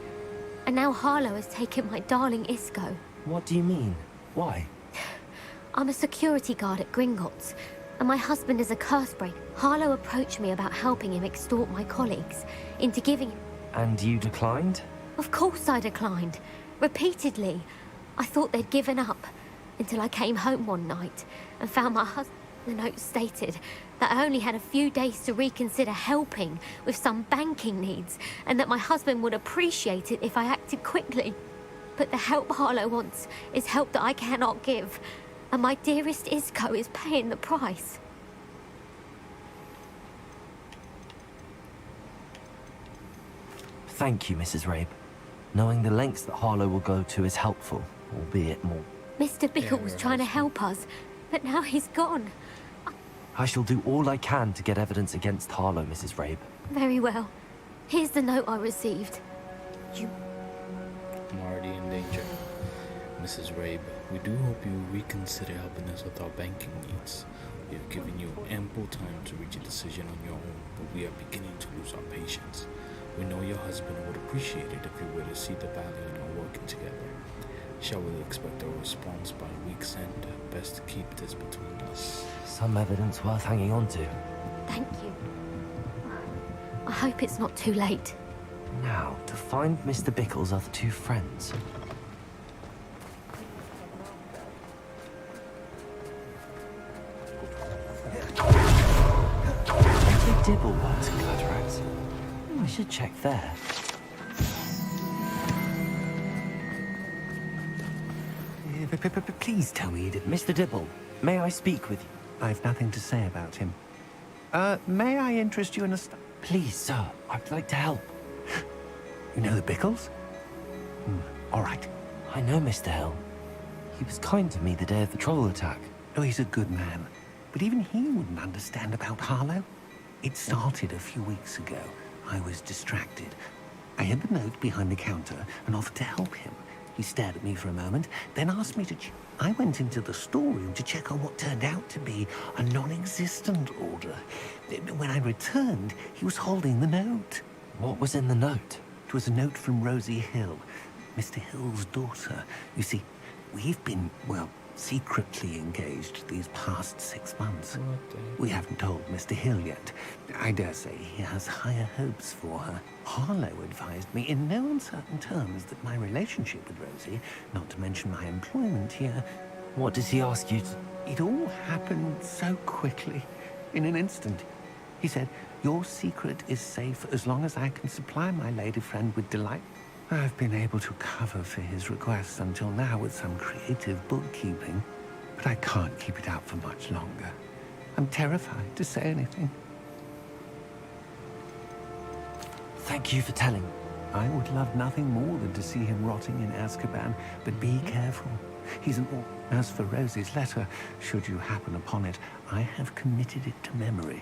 And now Harlow has taken my darling Isco. What do you mean? Why? I'm a security guard at Gringotts, and my husband is a curse breaker. Harlow approached me about helping him extort my colleagues into giving him... And you declined? Of course I declined. Repeatedly. I thought they'd given up, until I came home one night and found my husband... The note stated that I only had a few days to reconsider helping with some banking needs, and that my husband would appreciate it if I acted quickly. But the help Harlow wants is help that I cannot give, and my dearest Isco is paying the price. Thank you, Mrs. Rabe. Knowing the lengths that Harlow will go to is helpful, albeit more. Mr. Bickle was trying to help us, but now he's gone. I shall do all I can to get evidence against Harlow, Mrs. Rabe. Very well. Here's the note I received. I'm already in danger. Mrs. Rabe, we do hope you reconsider helping us with our banking needs. We have given you ample time to reach a decision on your own, but we are beginning to lose our patience. We know your husband would appreciate it if you were to see the value in our working together. Shall we expect a response by week's end? Best to keep this between us. Some evidence worth hanging on to. Thank you. I hope it's not too late. Now, to find Mr. Bickle's other two friends. Mr. Dibble works in Cataracts. I should check there. Please tell me you didn't... Mr. Dibble, may I speak with you? I've nothing to say about him. May I interest you in a... Please, sir. I'd like to help. You know the Bickles? All right. I know Mr. Hill. He was kind to me the day of the troll attack. Oh, he's a good man. But even he wouldn't understand about Harlow. It started a few weeks ago. I was distracted. I hid the note behind the counter and offered to help him. He stared at me for a moment, then asked me to... I went into the storeroom to check on what turned out to be a non-existent order. When I returned, he was holding the note. What was in the note? It was a note from Rosie Hill, Mr. Hill's daughter. You see, we've been, well, secretly engaged these past 6 months. We haven't told Mr. Hill yet. I dare say he has higher hopes for her. Harlow advised me in no uncertain terms that my relationship with Rosie, not to mention my employment here... What does he ask you to... It all happened so quickly, in an instant. He said, your secret is safe as long as I can supply my lady friend with delight. I've been able to cover for his requests until now with some creative bookkeeping, but I can't keep it out for much longer. I'm terrified to say anything. Thank you for telling. I would love nothing more than to see him rotting in Azkaban, but be careful. He's an... As for Rosie's letter, should you happen upon it, I have committed it to memory.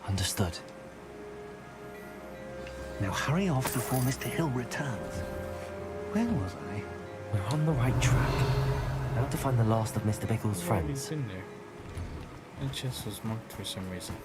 Understood. Now hurry off before Mr. Hill returns. Where was I? We're on the right track. Now to find the last of Mr. Bickle's friends. He's in there. That chest was marked for some reason.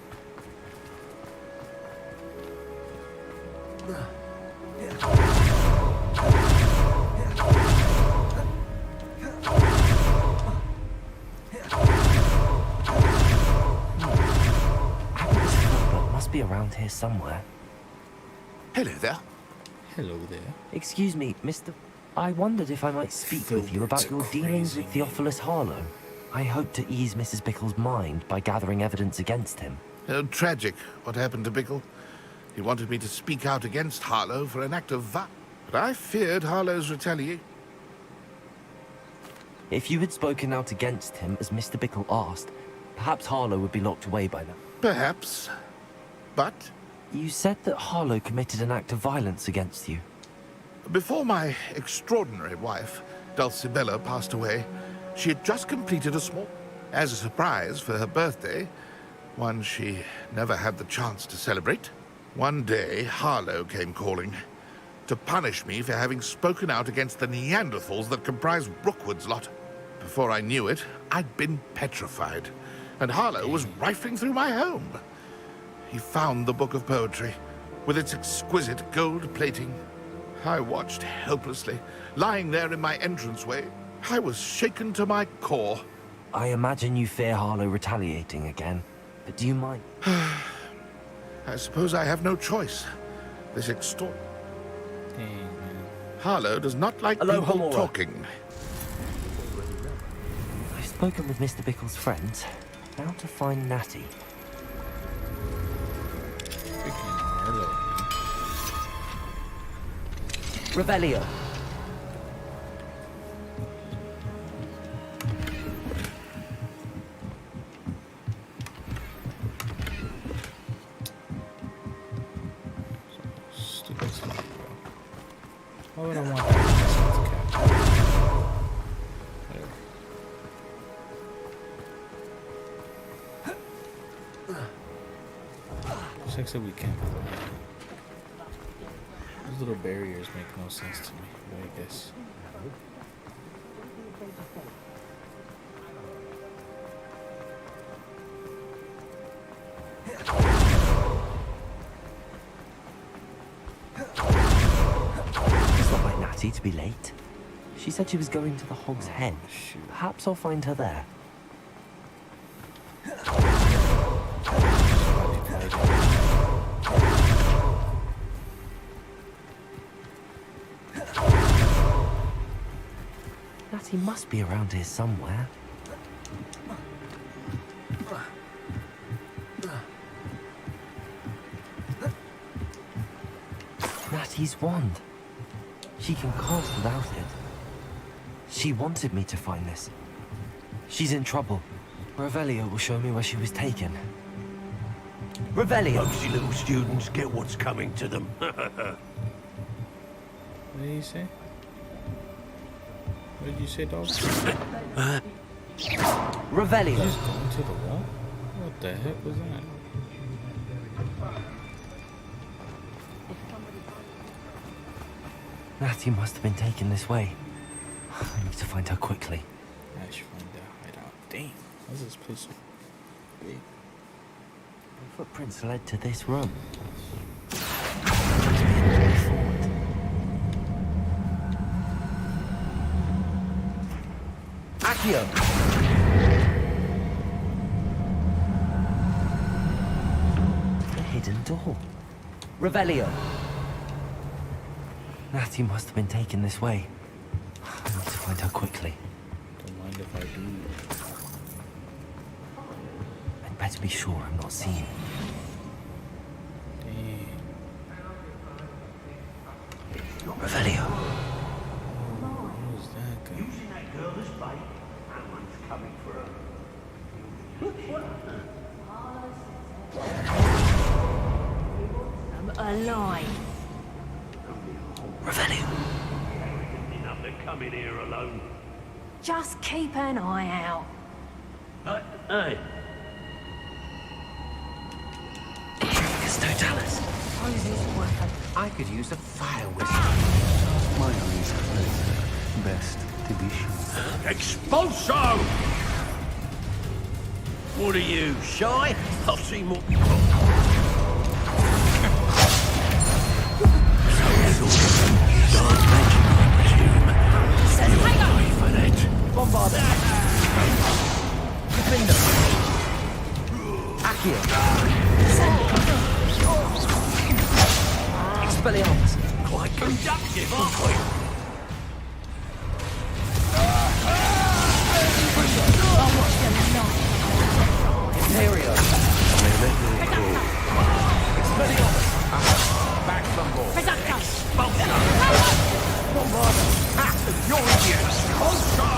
Must be around here somewhere. Hello there. Hello there. Excuse me, Mr. I wondered if I might speak with you about your dealings with Theophilus Harlow. I hope to ease Mrs. Bickle's mind by gathering evidence against him. Oh, tragic, what happened to Bickle. He wanted me to speak out against Harlow for an act of violence, but I feared Harlow's retaliation. If you had spoken out against him, as Mr. Bickle asked, perhaps Harlow would be locked away by now. Perhaps, but... You said that Harlow committed an act of violence against you. Before my extraordinary wife, Dulcibella, passed away, she had just completed a small... As a surprise for her birthday, one she never had the chance to celebrate, One day, Harlow came calling to punish me for having spoken out against the Neanderthals that comprise Rookwood's lot. Before I knew it, I'd been petrified, and Harlow was rifling through my home. He found the book of poetry, with its exquisite gold plating. I watched helplessly, lying there in my entranceway. I was shaken to my core. I imagine you fear Harlow retaliating again, but do you mind? I suppose I have no choice. This extort... Harlow does not like people talking. I've spoken with Mr. Bickle's friends. Now to find Natty. Revelio. Stupid stuff, bro. Why would I want that? Just like I said, we can't fly. Those little barriers make no sense to me, but I guess. It's not like Natty to be late. She said she was going to the Hog's Head. Perhaps I'll find her there. Natty must be around here somewhere. Natty's wand. She can cast without it. She wanted me to find this. She's in trouble. Revelio will show me where she was taken. Revelio! Those little students get what's coming to them. What did he say? What did you say, dog? Revelio! Just going to the wall? What the heck was that? Natty must have been taken this way. I need to find her quickly. I should find out. Hideout. Damn, how's this place so big? The footprints led to this room. Accio! The hidden door. Revelio! Natty must have been taken this way. I need to find her quickly. Don't mind if I do. I'd better be sure I'm not seen. Damn. Revelio! Who's that guy? Using that girl as bait, and one's coming for her. I'm alive. Revelio! Enough to come in here alone. Just keep an eye out. Hey. Totalis. I could use a fire whistle. My eyes closed. Best to be sure. Expulso! What are you, shy? I'll see more. Bombard! Defender! Accio! Expelliarmus! Quite conductive, aren't we? Imperio! Expelliarmus! Back some more. Bombarda! You're idiots! Expulso!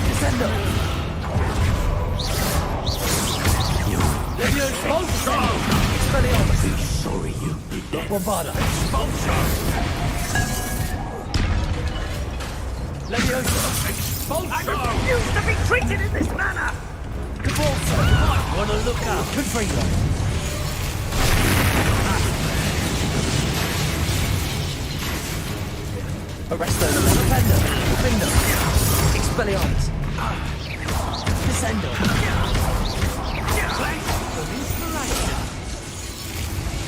Descendo! Expulso! Expelliarmus! Be sorry you did that. Bombarda! Expulso! Leviosa! Expulso! I refuse to be treated in this manner! Cavalso! Wanna look up? Good freedom. Arrest those. Defender. Defender. Expelliarmus. Descendo.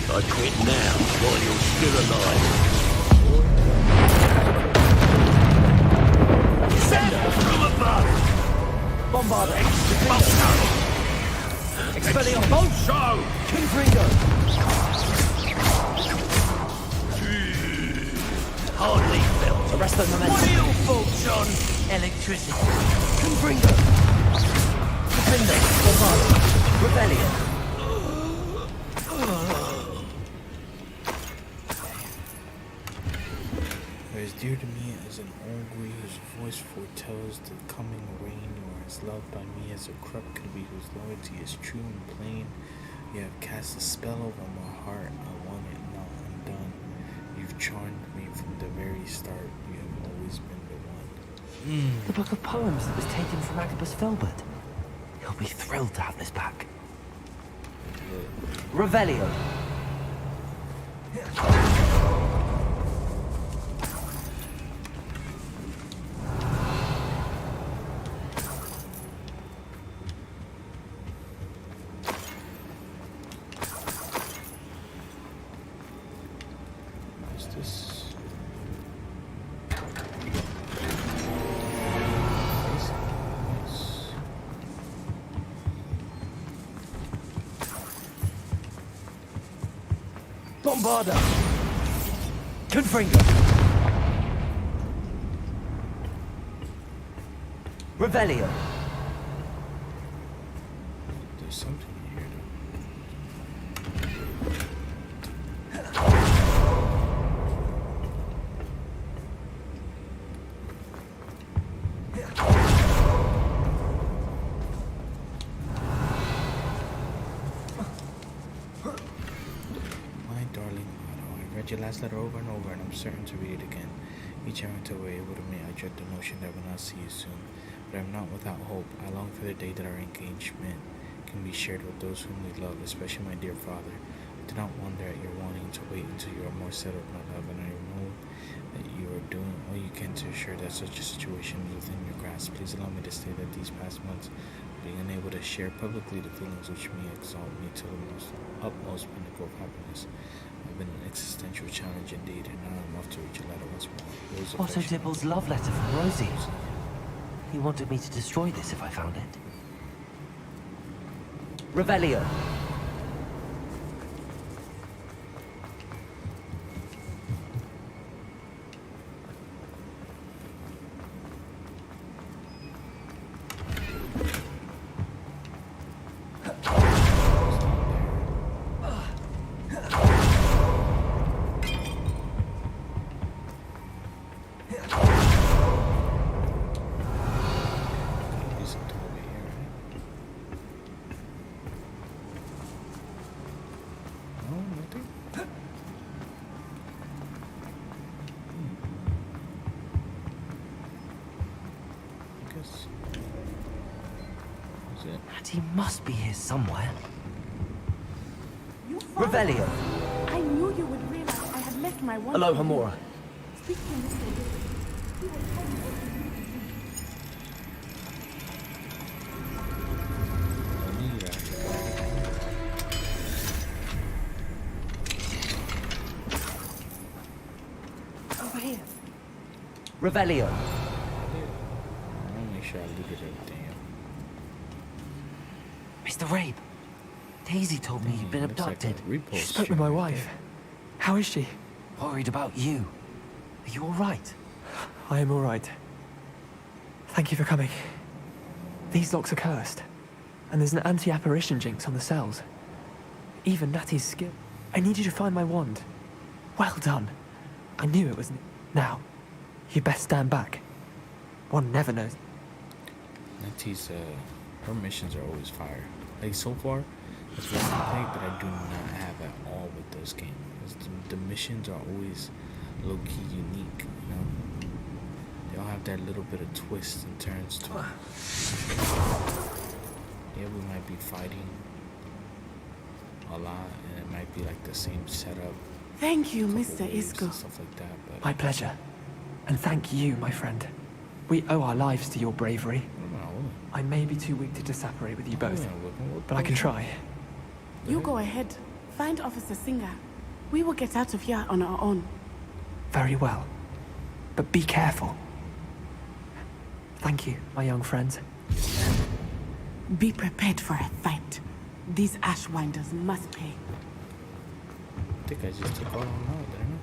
I quit now while you're still alive. Descendo. From above. Bombarda. Expelliarmus. Bolsho! Confringo. Hardly felt. Arrest those momentum. What are your thoughts on electricity? Confringo. Defender. Bombarda. Rebellion. As dear to me as an ogre whose voice foretells the coming rain, or as loved by me as a crop could be whose loyalty is true and plain. You have cast a spell over my heart, I want it not undone. You've charmed me from the very start, you have always been the one. The book of poems that was taken from Agabus Filbert. He'll be thrilled to have this back. Revelio. What's this? Bombarda. Confringo. Revelio. There's something in here though. My darling Otto, I read your last letter over and over, and I'm certain to read it again. Each errant away would admit I dread the notion that I will not see you soon. But I am not without hope. I long for the day that our engagement can be shared with those whom we love, especially my dear father. I do not wonder at your wanting to wait until you are more settled, my love, and I know that you are doing all you can to ensure that such a situation is within your grasp. Please allow me to say that these past months, being unable to share publicly the feelings which may exalt me to the utmost pinnacle of happiness, have been an existential challenge indeed, and now I'm off to read your letter once more. Otto Dibble's love letter from Rosie. He wanted me to destroy this if I found it. Revelio. He must be here somewhere. Revelio. I knew you would realize I had left my one. Hello, Hamura. Speak to Mr. He will tell you. Over here. Revelio. I'll make sure I looted everything up. Mr. Rabe, Daisy told me you'd been abducted. She spoke with my wife. How is she? Worried about you. Are you all right? I am all right. Thank you for coming. These locks are cursed, and there's an anti-apparition jinx on the cells. Even Natty's skill. I need you to find my wand. Well done. I knew it was... Now, you best stand back. One never knows. Natty's, her missions are always fire. Like, so far, that's one thing that I do not have at all with this game. The missions are always low-key unique, you know? They all have that little bit of twists and turns to them. yeah, we might be fighting a lot, and it might be like the same setup. Thank you, Mr. Isco. Stuff like that, but My pleasure. And thank you, my friend. We owe our lives to your bravery. I may be too weak to separate with you both, but I can try. You go ahead. Find Officer Singer. We will get out of here on our own. Very well. But be careful. Thank you, my young friends. Be prepared for a fight. These Ashwinders must pay. I think I just took all of them out, didn't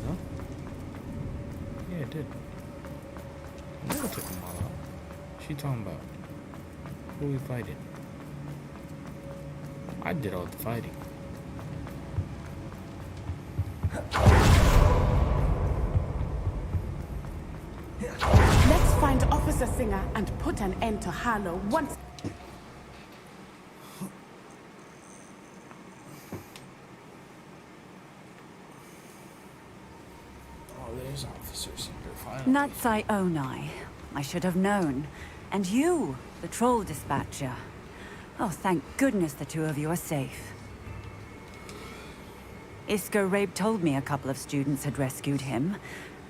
I? No? Yeah, I did. I never took them all out. What you talking about? Who we fighting? I did all the fighting. Let's find Officer Singer and put an end to Harlow once. Oh, there's officers here, finally. Natsai Onai. I should have known. And you, the troll dispatcher. Oh, thank goodness the two of you are safe. Isco Rabe told me a couple of students had rescued him.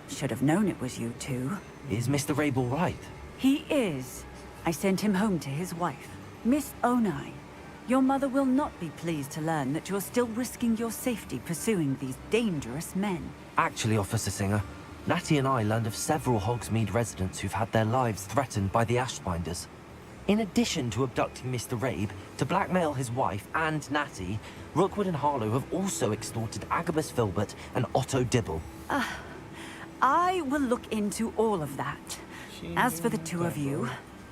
Should have known it was you two. Is Mr. Rabe all right? He is. I sent him home to his wife. Miss Onai, your mother will not be pleased to learn that you're still risking your safety pursuing these dangerous men. Actually, Officer Singer, Natty and I learned of several Hogsmeade residents who've had their lives threatened by the Ashbinders. In addition to abducting Mr. Rabe, to blackmail his wife and Natty, Rookwood and Harlow have also extorted Agabus Filbert and Otto Dibble. I will look into all of that. As for the two of you,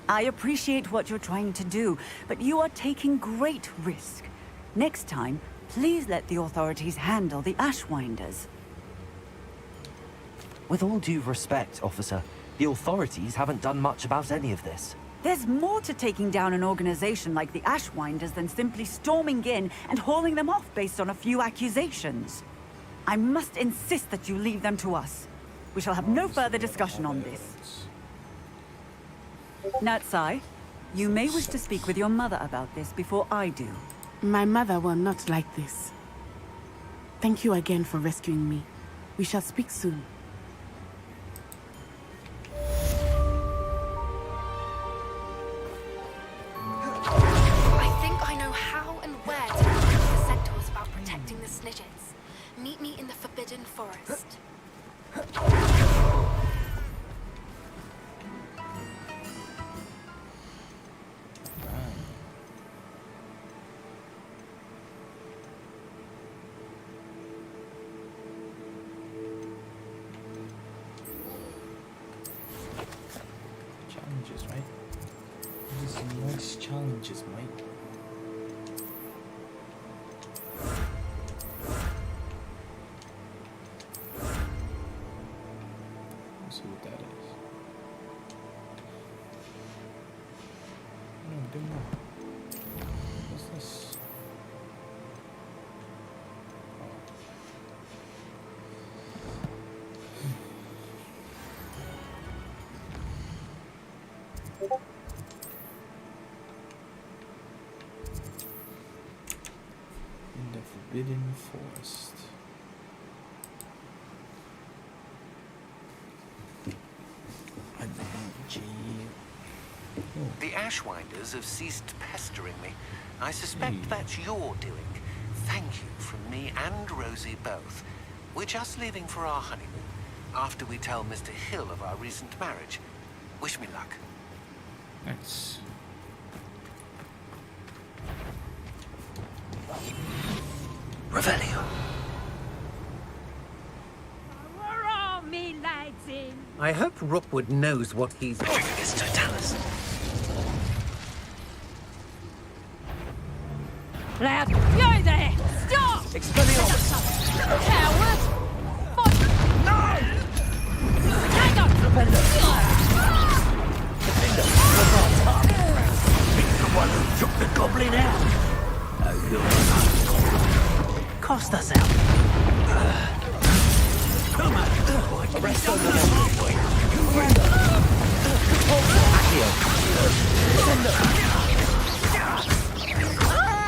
I appreciate what you're trying to do, but you are taking great risk. Next time, please let the authorities handle the Ashwinders. With all due respect, officer, the authorities haven't done much about any of this. There's more to taking down an organization like the Ashwinders than simply storming in and hauling them off based on a few accusations. I must insist that you leave them to us. We shall have no further discussion on this. Natsai, you may wish to speak with your mother about this before I do. My mother will not like this. Thank you again for rescuing me. We shall speak soon. I think I know how and where to convince the centaurs about protecting the Snidgets. Meet me in the Forbidden Forest. Challenges, right? These are some nice challenges, mate. Let's see what that is. No, didn't know. What's this? In the Forbidden Forest. The Ashwinders have ceased pestering me. I suspect that's your doing. Thank you from me and Rosie both. We're just leaving for our honeymoon, after we tell Mr. Hill of our recent marriage. Wish me luck. Nice. Revelio. Where are me lads in? I hope Rookwood knows what he's... It's Totalis. Lad, you there! Stop! Expelliarmus! Coward! No! Hang on! He's the one who took the goblin out. Oh, you're... Cost us out. Come on. Arrest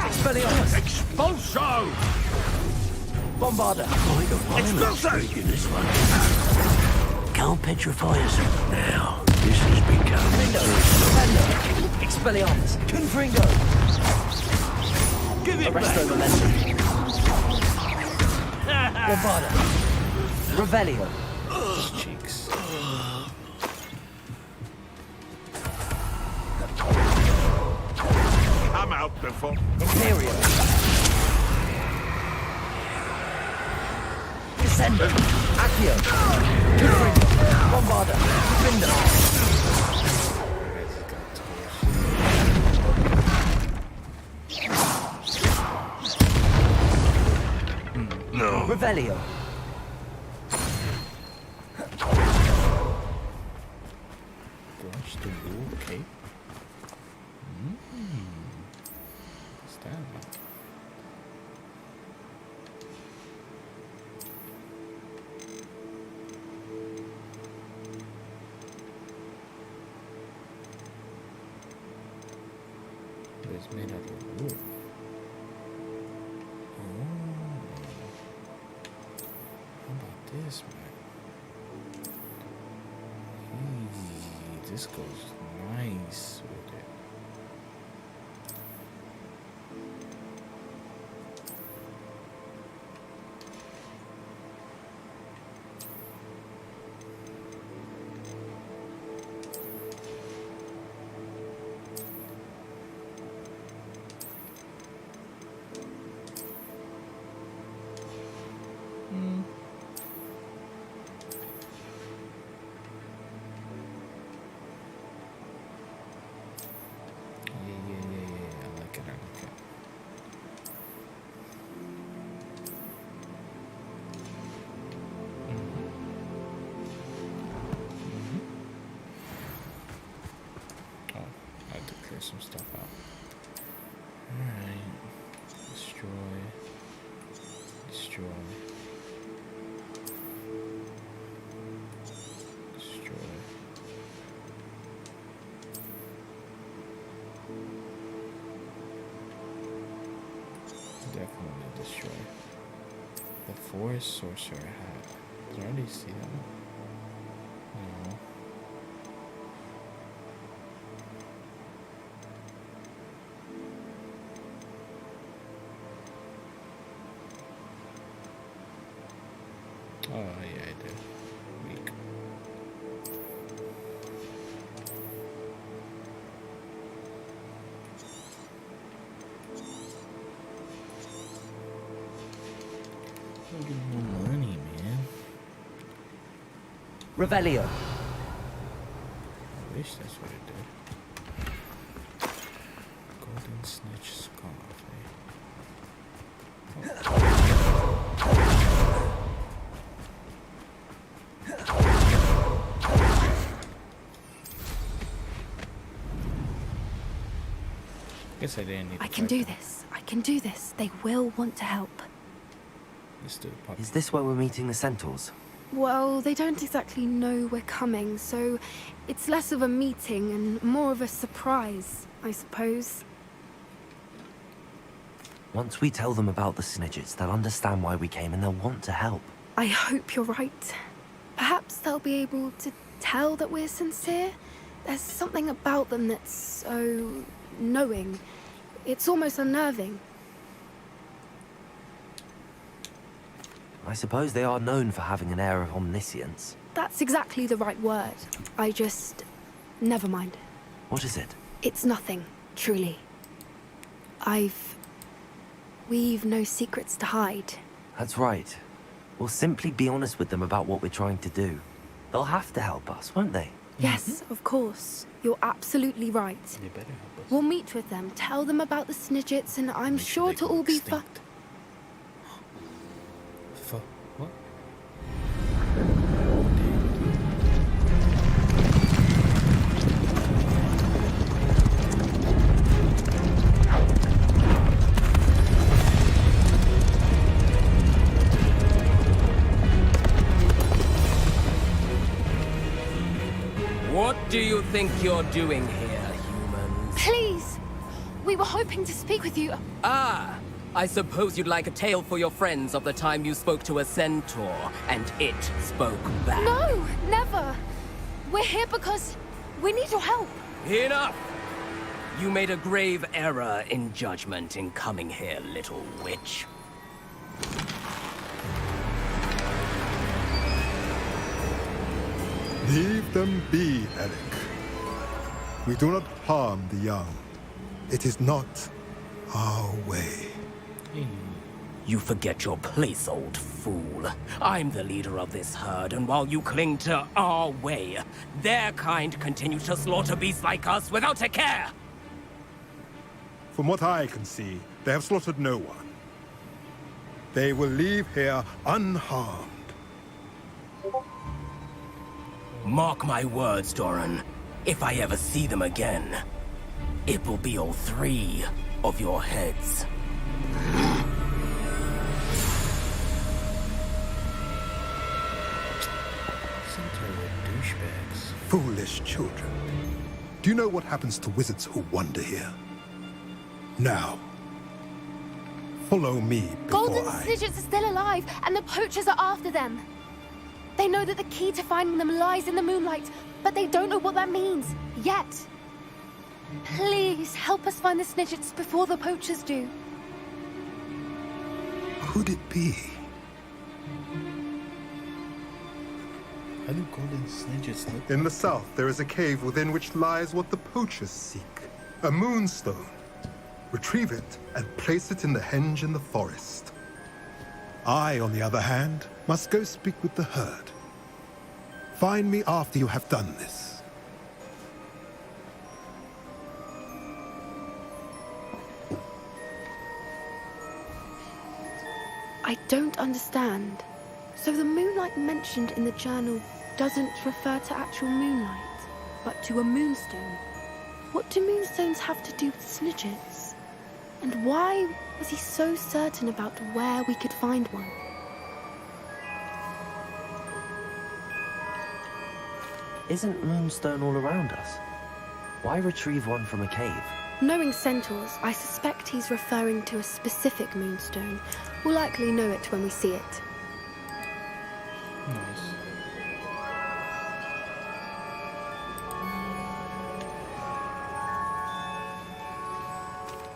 Expelliarmus! Expulso! Bombarda! Expulso! This one. Can't petrify us. Now, this has become... Expelliarmus! Confringo! Give it Arresto back! Momentum! Bombarda! Revelio! Cheeks. Come out before... Imperio! Descendo! Accio! Confringo! Bombarda! Findo! No. Revelio! Gosh, the blue cape. What's that about? It's made out of wood. How about this, man? This goes nice with it. I like it. Oh, I have to clear some stuff out. Alright. Destroy. Destroy. Destroy. Definitely destroy. The Forest Sorcerer hat. Did I already see that one? No. Oh, yeah, I did. Weak. Look at more money, man. Revelio! I wish that's what it did. Golden Snitch Scarf, Guess I didn't need to I can fight do them. this. I can do this. They will want to help. Let's do it, puppy. Is this where we're meeting the Centaurs? Well, they don't exactly know we're coming, so it's less of a meeting and more of a surprise, I suppose. Once we tell them about the Snidgets, they'll understand why we came and they'll want to help. I hope you're right. Perhaps they'll be able to tell that we're sincere. There's something about them that's so knowing. It's almost unnerving. I suppose they are known for having an air of omniscience. That's exactly the right word. I just... never mind. What is it? It's nothing, truly. We've no secrets to hide. That's right. We'll simply be honest with them about what we're trying to do. They'll have to help us, won't they? Yes, of course. You're absolutely right. They better help us. We'll meet with them, tell them about the Snidgets, and I'm sure they it'll go all be fun. extinct. What? What do you think you're doing here, human? Please! We were hoping to speak with you. Ah, I suppose you'd like a tale for your friends of the time you spoke to a centaur, and it spoke back. No, never. We're here because we need your help. Enough! You made a grave error in judgment in coming here, little witch. Leave them be, Eric. We do not harm the young. It is not our way. You forget your place, old fool. I'm the leader of this herd, and while you cling to our way, their kind continue to slaughter beasts like us without a care! From what I can see, they have slaughtered no one. They will leave here unharmed. Mark my words, Doran. If I ever see them again, it will be all 3 of your heads. Douchebags. Foolish children. Do you know what happens to wizards who wander here? Now, follow me before Golden Snidgets are still alive, and the poachers are after them. They know that the key to finding them lies in the moonlight, but they don't know what that means, yet. Please, help us find the Snidgets before the poachers do. Could it be? How do golden snidgets look? In the south, there is a cave within which lies what the poachers seek. A moonstone. Retrieve it and place it in the henge in the forest. I, on the other hand, must go speak with the herd. Find me after you have done this. I don't understand. So the moonlight mentioned in the journal doesn't refer to actual moonlight, but to a moonstone. What do moonstones have to do with Snidgets? And why was he so certain about where we could find one? Isn't Moonstone all around us? Why retrieve one from a cave? Knowing centaurs, I suspect he's referring to a specific moonstone. We'll likely know it when we see it. Nice.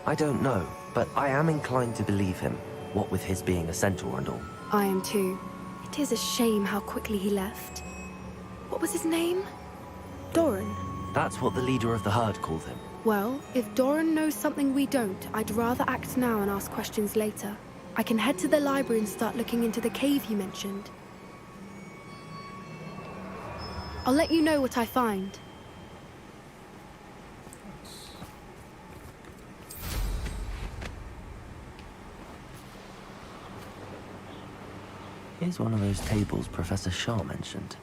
I don't know, but I am inclined to believe him, what with his being a centaur and all. I am too. It is a shame how quickly he left. What was his name? Doran. That's what the leader of the herd called him. Well, if Doran knows something we don't, I'd rather act now and ask questions later. I can head to the library and start looking into the cave you mentioned. I'll let you know what I find. Here's one of those tables Professor Shaw mentioned.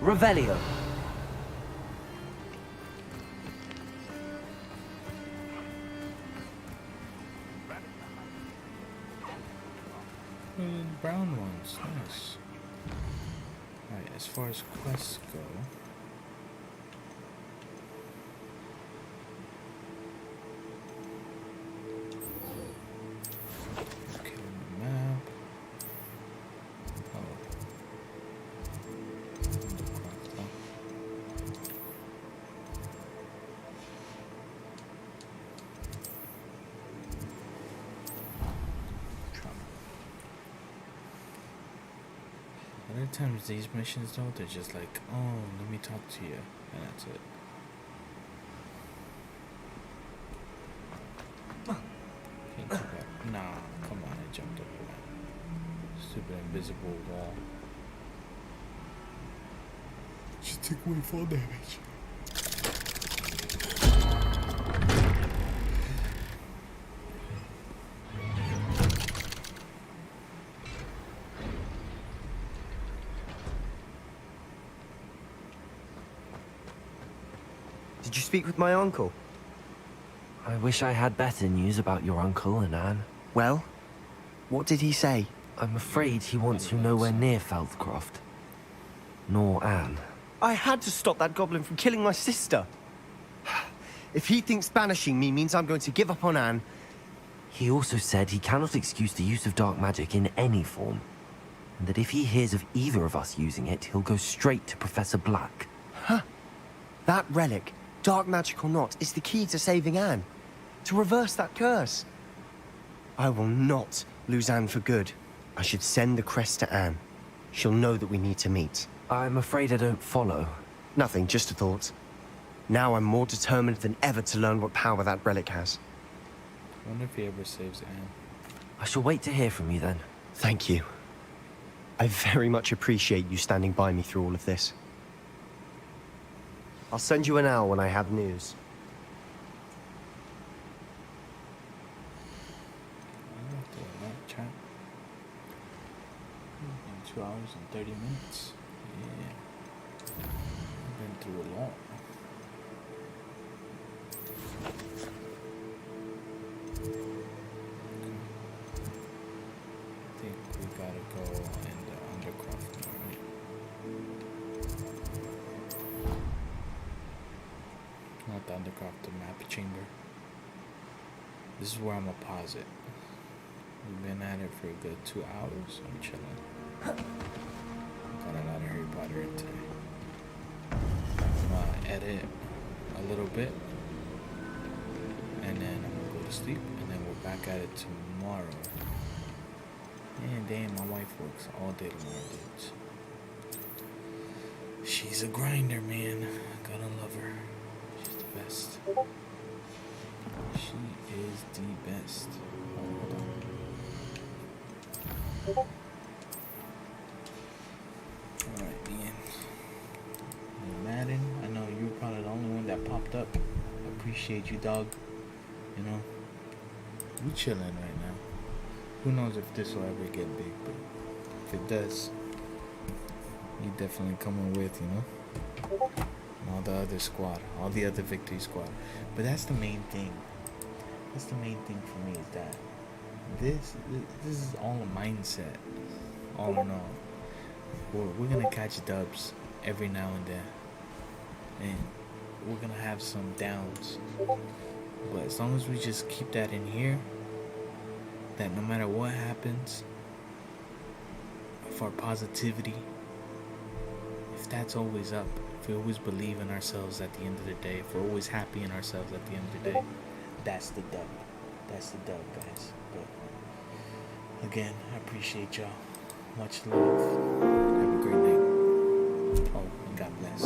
Revelio. Brown ones, nice. Alright, as far as quests go. Okay, map. Other times these missions though, they're just like, oh, let me talk to you, and that's it. Can't keep up. Nah, come on, I jumped over that stupid invisible wall. Just take away fall damage. Did you speak with my uncle? I wish I had better news about your uncle and Anne. Well, what did he say? I'm afraid he wants you nowhere near Feldcroft. Nor Anne. I had to stop that goblin from killing my sister. If he thinks banishing me means I'm going to give up on Anne... He also said he cannot excuse the use of dark magic in any form. And that if he hears of either of us using it, he'll go straight to Professor Black. Huh. That relic, dark magic or not, is the key to saving Anne. To reverse that curse. I will not lose Anne for good. I should send the crest to Anne. She'll know that we need to meet. I'm afraid I don't follow. Nothing, just a thought. Now I'm more determined than ever to learn what power that relic has. I wonder if he ever saves Anne. I shall wait to hear from you then. Thank you. I very much appreciate you standing by me through all of this. I'll send you an owl when I have news. Chat. 2 hours and 30 minutes. Yeah. I've been through a lot. I think we gotta go in the Undercroft now, right? Not the Undercroft, the map chamber. This is where I'm gonna pause it. We've been at it for a good 2 hours. I'm chilling. Got a lot of Harry Potter in today. I'm gonna edit a little bit, and then I'm gonna go to sleep, and then we're back at it tomorrow. And damn, my wife works all day tomorrow, dudes. She's a grinder, man. Gotta love her. She's the best. She is the best. Hold on. Alright, Ian. Madden, I know you were probably the only one that popped up. I appreciate you, dog. You know, we chilling right now. Who knows if this will ever get big, but if it does, you definitely coming with, you know, and all the other squad, all the other victory squad. But that's the main thing. That's the main thing for me, is that this is all a mindset. All in all, we're gonna catch dubs every now and then, and we're gonna have some downs. But as long as we just keep that in here, that no matter what happens, for positivity, if that's always up, if we always believe in ourselves at the end of the day, if we're always happy in ourselves at the end of the day, that's the dub. That's the dub, guys. But again, I appreciate y'all. Much love. Have a great night. Oh, and God bless.